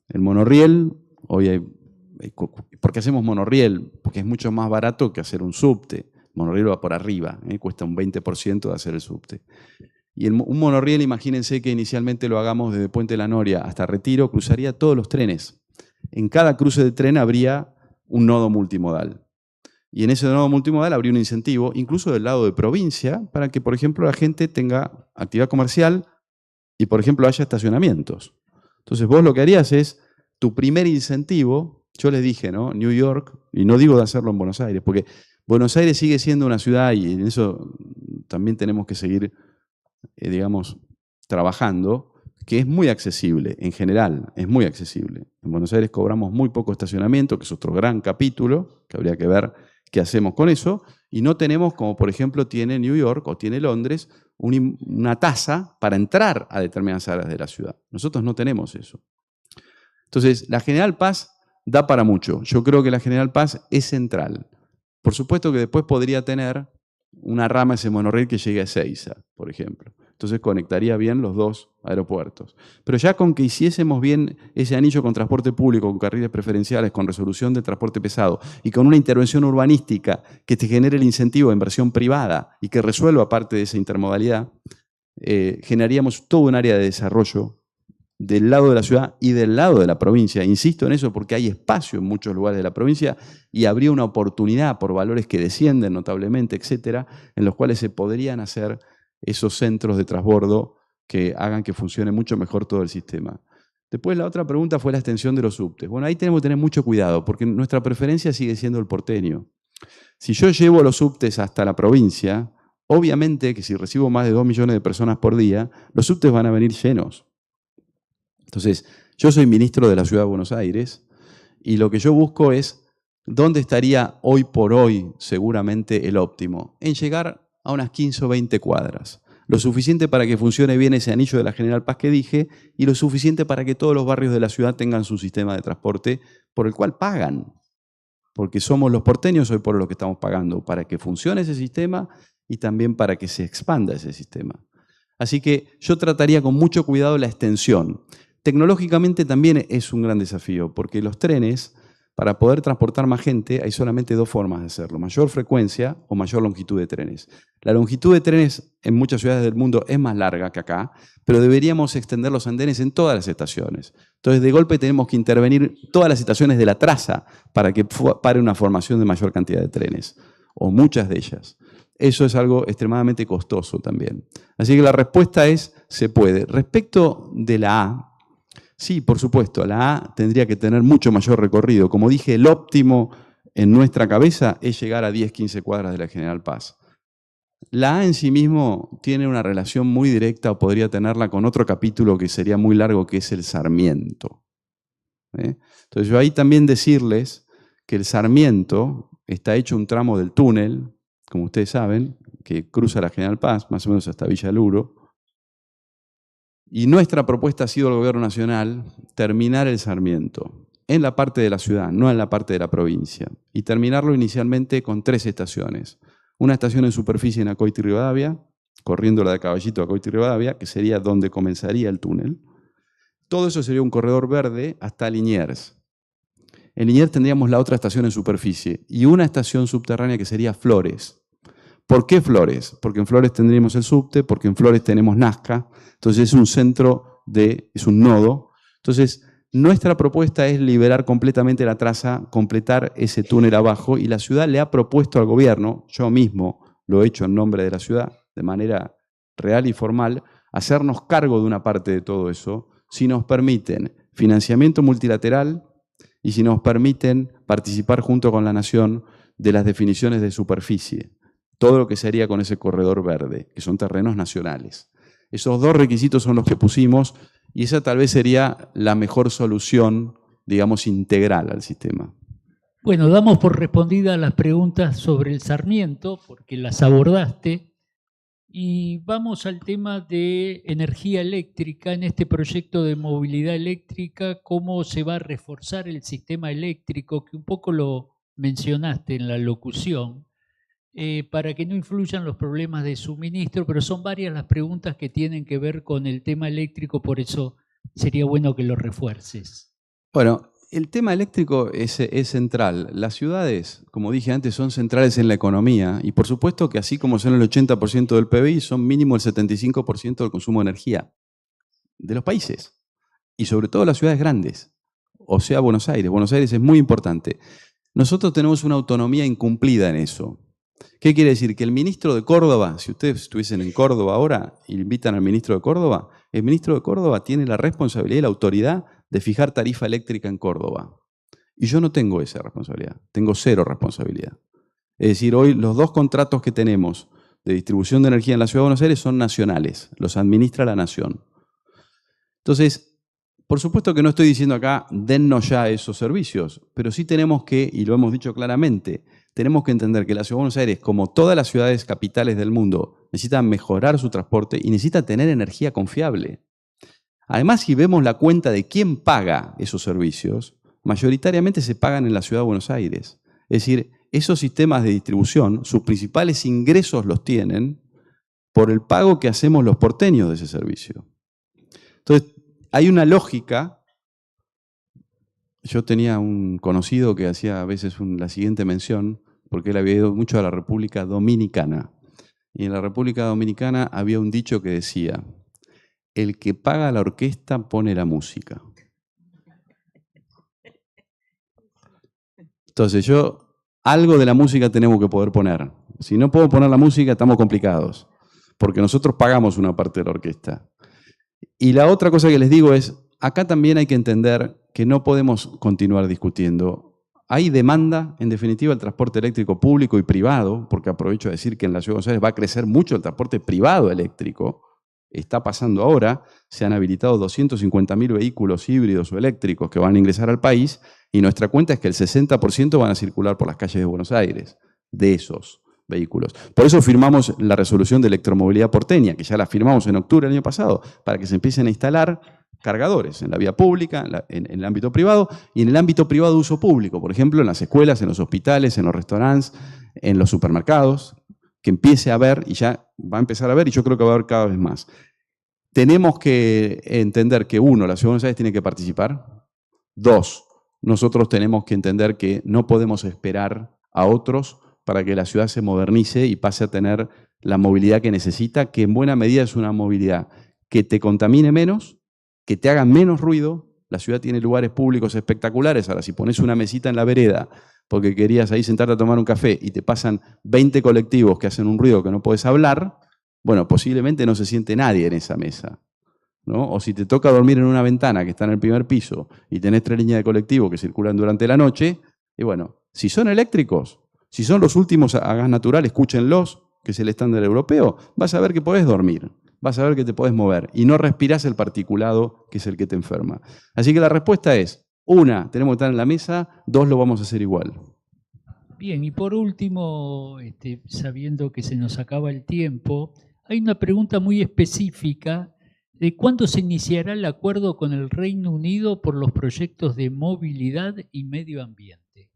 El monorriel, ¿por qué hacemos monorriel? Porque es mucho más barato que hacer un subte. El monorriel va por arriba, cuesta un 20% de hacer el subte. Y un monorriel, imagínense que inicialmente lo hagamos desde Puente La Noria hasta Retiro, cruzaría todos los trenes. En cada cruce de tren habría un nodo multimodal. Y en ese nodo multimodal habría un incentivo, incluso del lado de provincia, para que, por ejemplo, la gente tenga actividad comercial y, por ejemplo, haya estacionamientos. Entonces, vos lo que harías es, tu primer incentivo, yo les dije, ¿no? New York, y no digo de hacerlo en Buenos Aires, porque Buenos Aires sigue siendo una ciudad, y en eso también tenemos que seguir, trabajando, que es muy accesible, en general, es muy accesible. En Buenos Aires cobramos muy poco estacionamiento, que es otro gran capítulo, que habría que ver qué hacemos con eso, y no tenemos, como por ejemplo tiene New York o tiene Londres, una tasa para entrar a determinadas áreas de la ciudad. Nosotros no tenemos eso. Entonces, la General Paz da para mucho. Yo creo que la General Paz es central. Por supuesto que después podría tener una rama ese monorriel que llegue a Ezeiza, por ejemplo. Entonces conectaría bien los dos aeropuertos. Pero ya con que hiciésemos bien ese anillo con transporte público, con carriles preferenciales, con resolución del transporte pesado y con una intervención urbanística que te genere el incentivo de inversión privada y que resuelva parte de esa intermodalidad, generaríamos todo un área de desarrollo del lado de la ciudad y del lado de la provincia. Insisto en eso porque hay espacio en muchos lugares de la provincia y habría una oportunidad por valores que descienden notablemente, etcétera, en los cuales se podrían hacer esos centros de transbordo que hagan que funcione mucho mejor todo el sistema. Después la otra pregunta fue la extensión de los subtes. Bueno, ahí tenemos que tener mucho cuidado porque nuestra preferencia sigue siendo el porteño. Si yo llevo los subtes hasta la provincia, obviamente que si recibo más de 2 millones de personas por día, los subtes van a venir llenos. Entonces, yo soy ministro de la Ciudad de Buenos Aires y lo que yo busco es dónde estaría hoy por hoy seguramente el óptimo, en llegar a unas 15 o 20 cuadras. Lo suficiente para que funcione bien ese anillo de la General Paz que dije y lo suficiente para que todos los barrios de la ciudad tengan su sistema de transporte por el cual pagan. Porque somos los porteños hoy por lo que estamos pagando para que funcione ese sistema y también para que se expanda ese sistema. Así que yo trataría con mucho cuidado la extensión. Tecnológicamente también es un gran desafío, porque los trenes, para poder transportar más gente, hay solamente 2 formas de hacerlo, mayor frecuencia o mayor longitud de trenes. La longitud de trenes en muchas ciudades del mundo es más larga que acá, pero deberíamos extender los andenes en todas las estaciones. Entonces, de golpe tenemos que intervenir todas las estaciones de la traza para que pare una formación de mayor cantidad de trenes, o muchas de ellas. Eso es algo extremadamente costoso también. Así que la respuesta es, se puede. Respecto de la A, sí, por supuesto, la A tendría que tener mucho mayor recorrido. Como dije, el óptimo en nuestra cabeza es llegar a 10, 15 cuadras de la General Paz. La A en sí mismo tiene una relación muy directa, o podría tenerla con otro capítulo que sería muy largo, que es el Sarmiento. Entonces yo ahí también decirles que el Sarmiento está hecho un tramo del túnel, como ustedes saben, que cruza la General Paz, más o menos hasta Villa Luro. Y nuestra propuesta ha sido al Gobierno Nacional terminar el Sarmiento en la parte de la ciudad, no en la parte de la provincia. Y terminarlo inicialmente con 3 estaciones. Una estación en superficie en Acoite y Rivadavia, corriendo la de Caballito a Acoite y Rivadavia, que sería donde comenzaría el túnel. Todo eso sería un corredor verde hasta Liniers. En Liniers tendríamos la otra estación en superficie y una estación subterránea que sería Flores. ¿Por qué Flores? Porque en Flores tendríamos el subte, porque en Flores tenemos Nazca, entonces es un centro, es un nodo. Entonces, nuestra propuesta es liberar completamente la traza, completar ese túnel abajo, y la ciudad le ha propuesto al gobierno, yo mismo lo he hecho en nombre de la ciudad, de manera real y formal, hacernos cargo de una parte de todo eso, si nos permiten financiamiento multilateral y si nos permiten participar junto con la Nación de las definiciones de superficie. Todo lo que se haría con ese corredor verde, que son terrenos nacionales. Esos 2 requisitos son los que pusimos y esa tal vez sería la mejor solución, digamos, integral al sistema. Bueno, damos por respondida las preguntas sobre el Sarmiento, porque las abordaste, y vamos al tema de energía eléctrica. En este proyecto de movilidad eléctrica, ¿cómo se va a reforzar el sistema eléctrico? Que un poco lo mencionaste en la locución. Para que no influyan los problemas de suministro, pero son varias las preguntas que tienen que ver con el tema eléctrico, por eso sería bueno que lo refuerces. Bueno, el tema eléctrico es central. Las ciudades, como dije antes, son centrales en la economía y por supuesto que así como son el 80% del PBI, son mínimo el 75% del consumo de energía de los países y sobre todo las ciudades grandes, o sea, Buenos Aires. Buenos Aires es muy importante. Nosotros tenemos una autonomía incumplida en eso. ¿Qué quiere decir? Que el ministro de Córdoba, si ustedes estuviesen en Córdoba ahora y invitan al ministro de Córdoba, el ministro de Córdoba tiene la responsabilidad y la autoridad de fijar tarifa eléctrica en Córdoba. Y yo no tengo esa responsabilidad, tengo 0 responsabilidad. Es decir, hoy los 2 contratos que tenemos de distribución de energía en la Ciudad de Buenos Aires son nacionales, los administra la Nación. Entonces, por supuesto que no estoy diciendo acá, dennos ya esos servicios, pero sí tenemos que, y lo hemos dicho claramente, tenemos que entender que la Ciudad de Buenos Aires, como todas las ciudades capitales del mundo, necesita mejorar su transporte y necesita tener energía confiable. Además, si vemos la cuenta de quién paga esos servicios, mayoritariamente se pagan en la Ciudad de Buenos Aires. Es decir, esos sistemas de distribución, sus principales ingresos los tienen por el pago que hacemos los porteños de ese servicio. Entonces, hay una lógica. Yo tenía un conocido que hacía a veces la siguiente mención, porque él había ido mucho a la República Dominicana. Y en la República Dominicana había un dicho que decía: el que paga la orquesta pone la música. Entonces algo de la música tenemos que poder poner. Si no puedo poner la música, estamos complicados, porque nosotros pagamos una parte de la orquesta. Y la otra cosa que les digo es, acá también hay que entender que no podemos continuar discutiendo. Hay demanda, en definitiva, el transporte eléctrico público y privado, porque aprovecho a decir que en la Ciudad de Buenos Aires va a crecer mucho el transporte privado eléctrico. Está pasando ahora, se han habilitado 250.000 vehículos híbridos o eléctricos que van a ingresar al país, y nuestra cuenta es que el 60% van a circular por las calles de Buenos Aires, de esos vehículos. Por eso firmamos la resolución de electromovilidad porteña, que ya la firmamos en octubre del año pasado, para que se empiecen a instalar cargadores en la vía pública, en el ámbito privado, y en el ámbito privado de uso público, por ejemplo, en las escuelas, en los hospitales, en los restaurantes, en los supermercados, que empiece a haber, y ya va a empezar a haber, y yo creo que va a haber cada vez más. Tenemos que entender que, uno, la Ciudad de Buenos Aires tiene que participar. Dos, nosotros tenemos que entender que no podemos esperar a otros para que la ciudad se modernice y pase a tener la movilidad que necesita, que en buena medida es una movilidad que te contamine menos, que te haga menos ruido. La ciudad tiene lugares públicos espectaculares. Ahora, si pones una mesita en la vereda porque querías ahí sentarte a tomar un café y te pasan 20 colectivos que hacen un ruido que no puedes hablar, bueno, posiblemente no se siente nadie en esa mesa, ¿no? O si te toca dormir en una ventana que está en el primer piso y tenés 3 líneas de colectivo que circulan durante la noche, y bueno, si son eléctricos, si son los últimos a gas natural, escúchenlos, que es el estándar europeo, vas a ver que podés dormir, vas a ver que te podés mover y no respirás el particulado que es el que te enferma. Así que la respuesta es, una, tenemos que estar en la mesa, dos, lo vamos a hacer igual. Bien, y por último, sabiendo que se nos acaba el tiempo, hay una pregunta muy específica de cuándo se iniciará el acuerdo con el Reino Unido por los proyectos de movilidad y medio ambiente.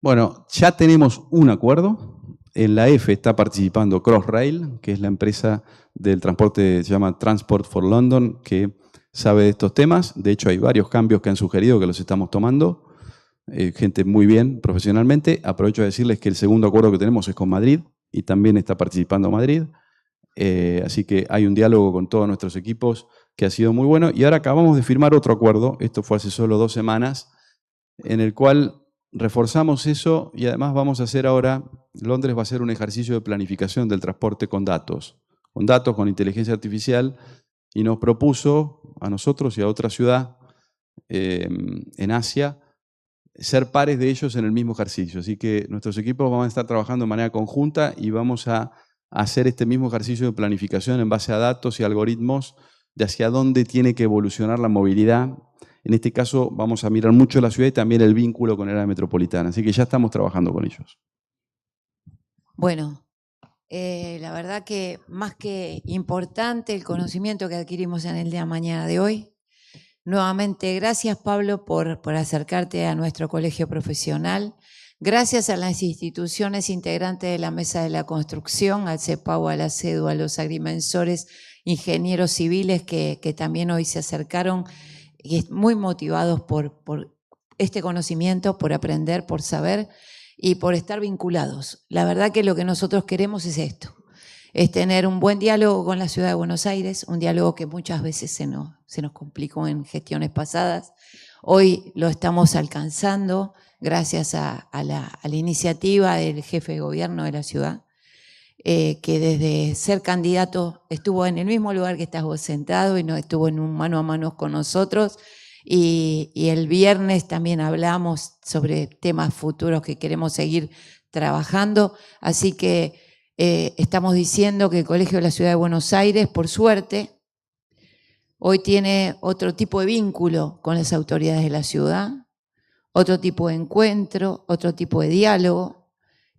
Bueno, ya tenemos un acuerdo. En la EFE está participando Crossrail, que es la empresa del transporte, se llama Transport for London, que sabe de estos temas. De hecho, hay varios cambios que han sugerido que los estamos tomando. Gente muy bien profesionalmente. Aprovecho a decirles que el segundo acuerdo que tenemos es con Madrid y también está participando Madrid. Así que hay un diálogo con todos nuestros equipos que ha sido muy bueno. Y ahora acabamos de firmar otro acuerdo, esto fue hace solo 2 semanas, en el cual reforzamos eso y además vamos a hacer ahora, Londres va a hacer un ejercicio de planificación del transporte con datos, con inteligencia artificial, y nos propuso a nosotros y a otra ciudad en Asia ser pares de ellos en el mismo ejercicio. Así que nuestros equipos van a estar trabajando de manera conjunta y vamos a hacer este mismo ejercicio de planificación en base a datos y algoritmos de hacia dónde tiene que evolucionar la movilidad. En este caso vamos a mirar mucho la ciudad y también el vínculo con el área metropolitana. Así que ya estamos trabajando con ellos. Bueno, la verdad que más que importante el conocimiento que adquirimos en el día de mañana de hoy. Nuevamente, gracias Pablo por acercarte a nuestro colegio profesional. Gracias a las instituciones integrantes de la Mesa de la Construcción, al CEPAU, a la CEDU, a los agrimensores, ingenieros civiles que también hoy se acercaron y muy motivados por este conocimiento, por aprender, por saber y por estar vinculados. La verdad que lo que nosotros queremos es esto, es tener un buen diálogo con la Ciudad de Buenos Aires, un diálogo que muchas veces se nos complicó en gestiones pasadas. Hoy lo estamos alcanzando gracias a la iniciativa del jefe de gobierno de la ciudad, que desde ser candidato estuvo en el mismo lugar que estás vos sentado y no estuvo en un mano a mano con nosotros. Y el viernes también hablamos sobre temas futuros que queremos seguir trabajando. Así que estamos diciendo que el Colegio de la Ciudad de Buenos Aires, por suerte, hoy tiene otro tipo de vínculo con las autoridades de la ciudad, otro tipo de encuentro, otro tipo de diálogo,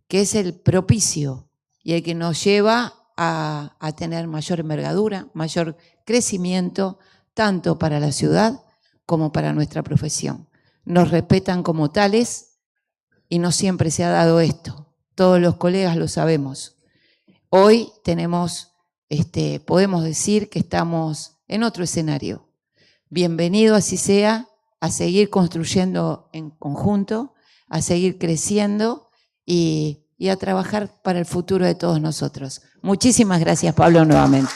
que es el propicio y el que nos lleva a tener mayor envergadura, mayor crecimiento, tanto para la ciudad como para nuestra profesión. Nos respetan como tales y no siempre se ha dado esto. Todos los colegas lo sabemos. Hoy podemos decir que estamos en otro escenario. Bienvenido así sea, a seguir construyendo en conjunto, a seguir creciendo y a trabajar para el futuro de todos nosotros. Muchísimas gracias, Pablo, nuevamente.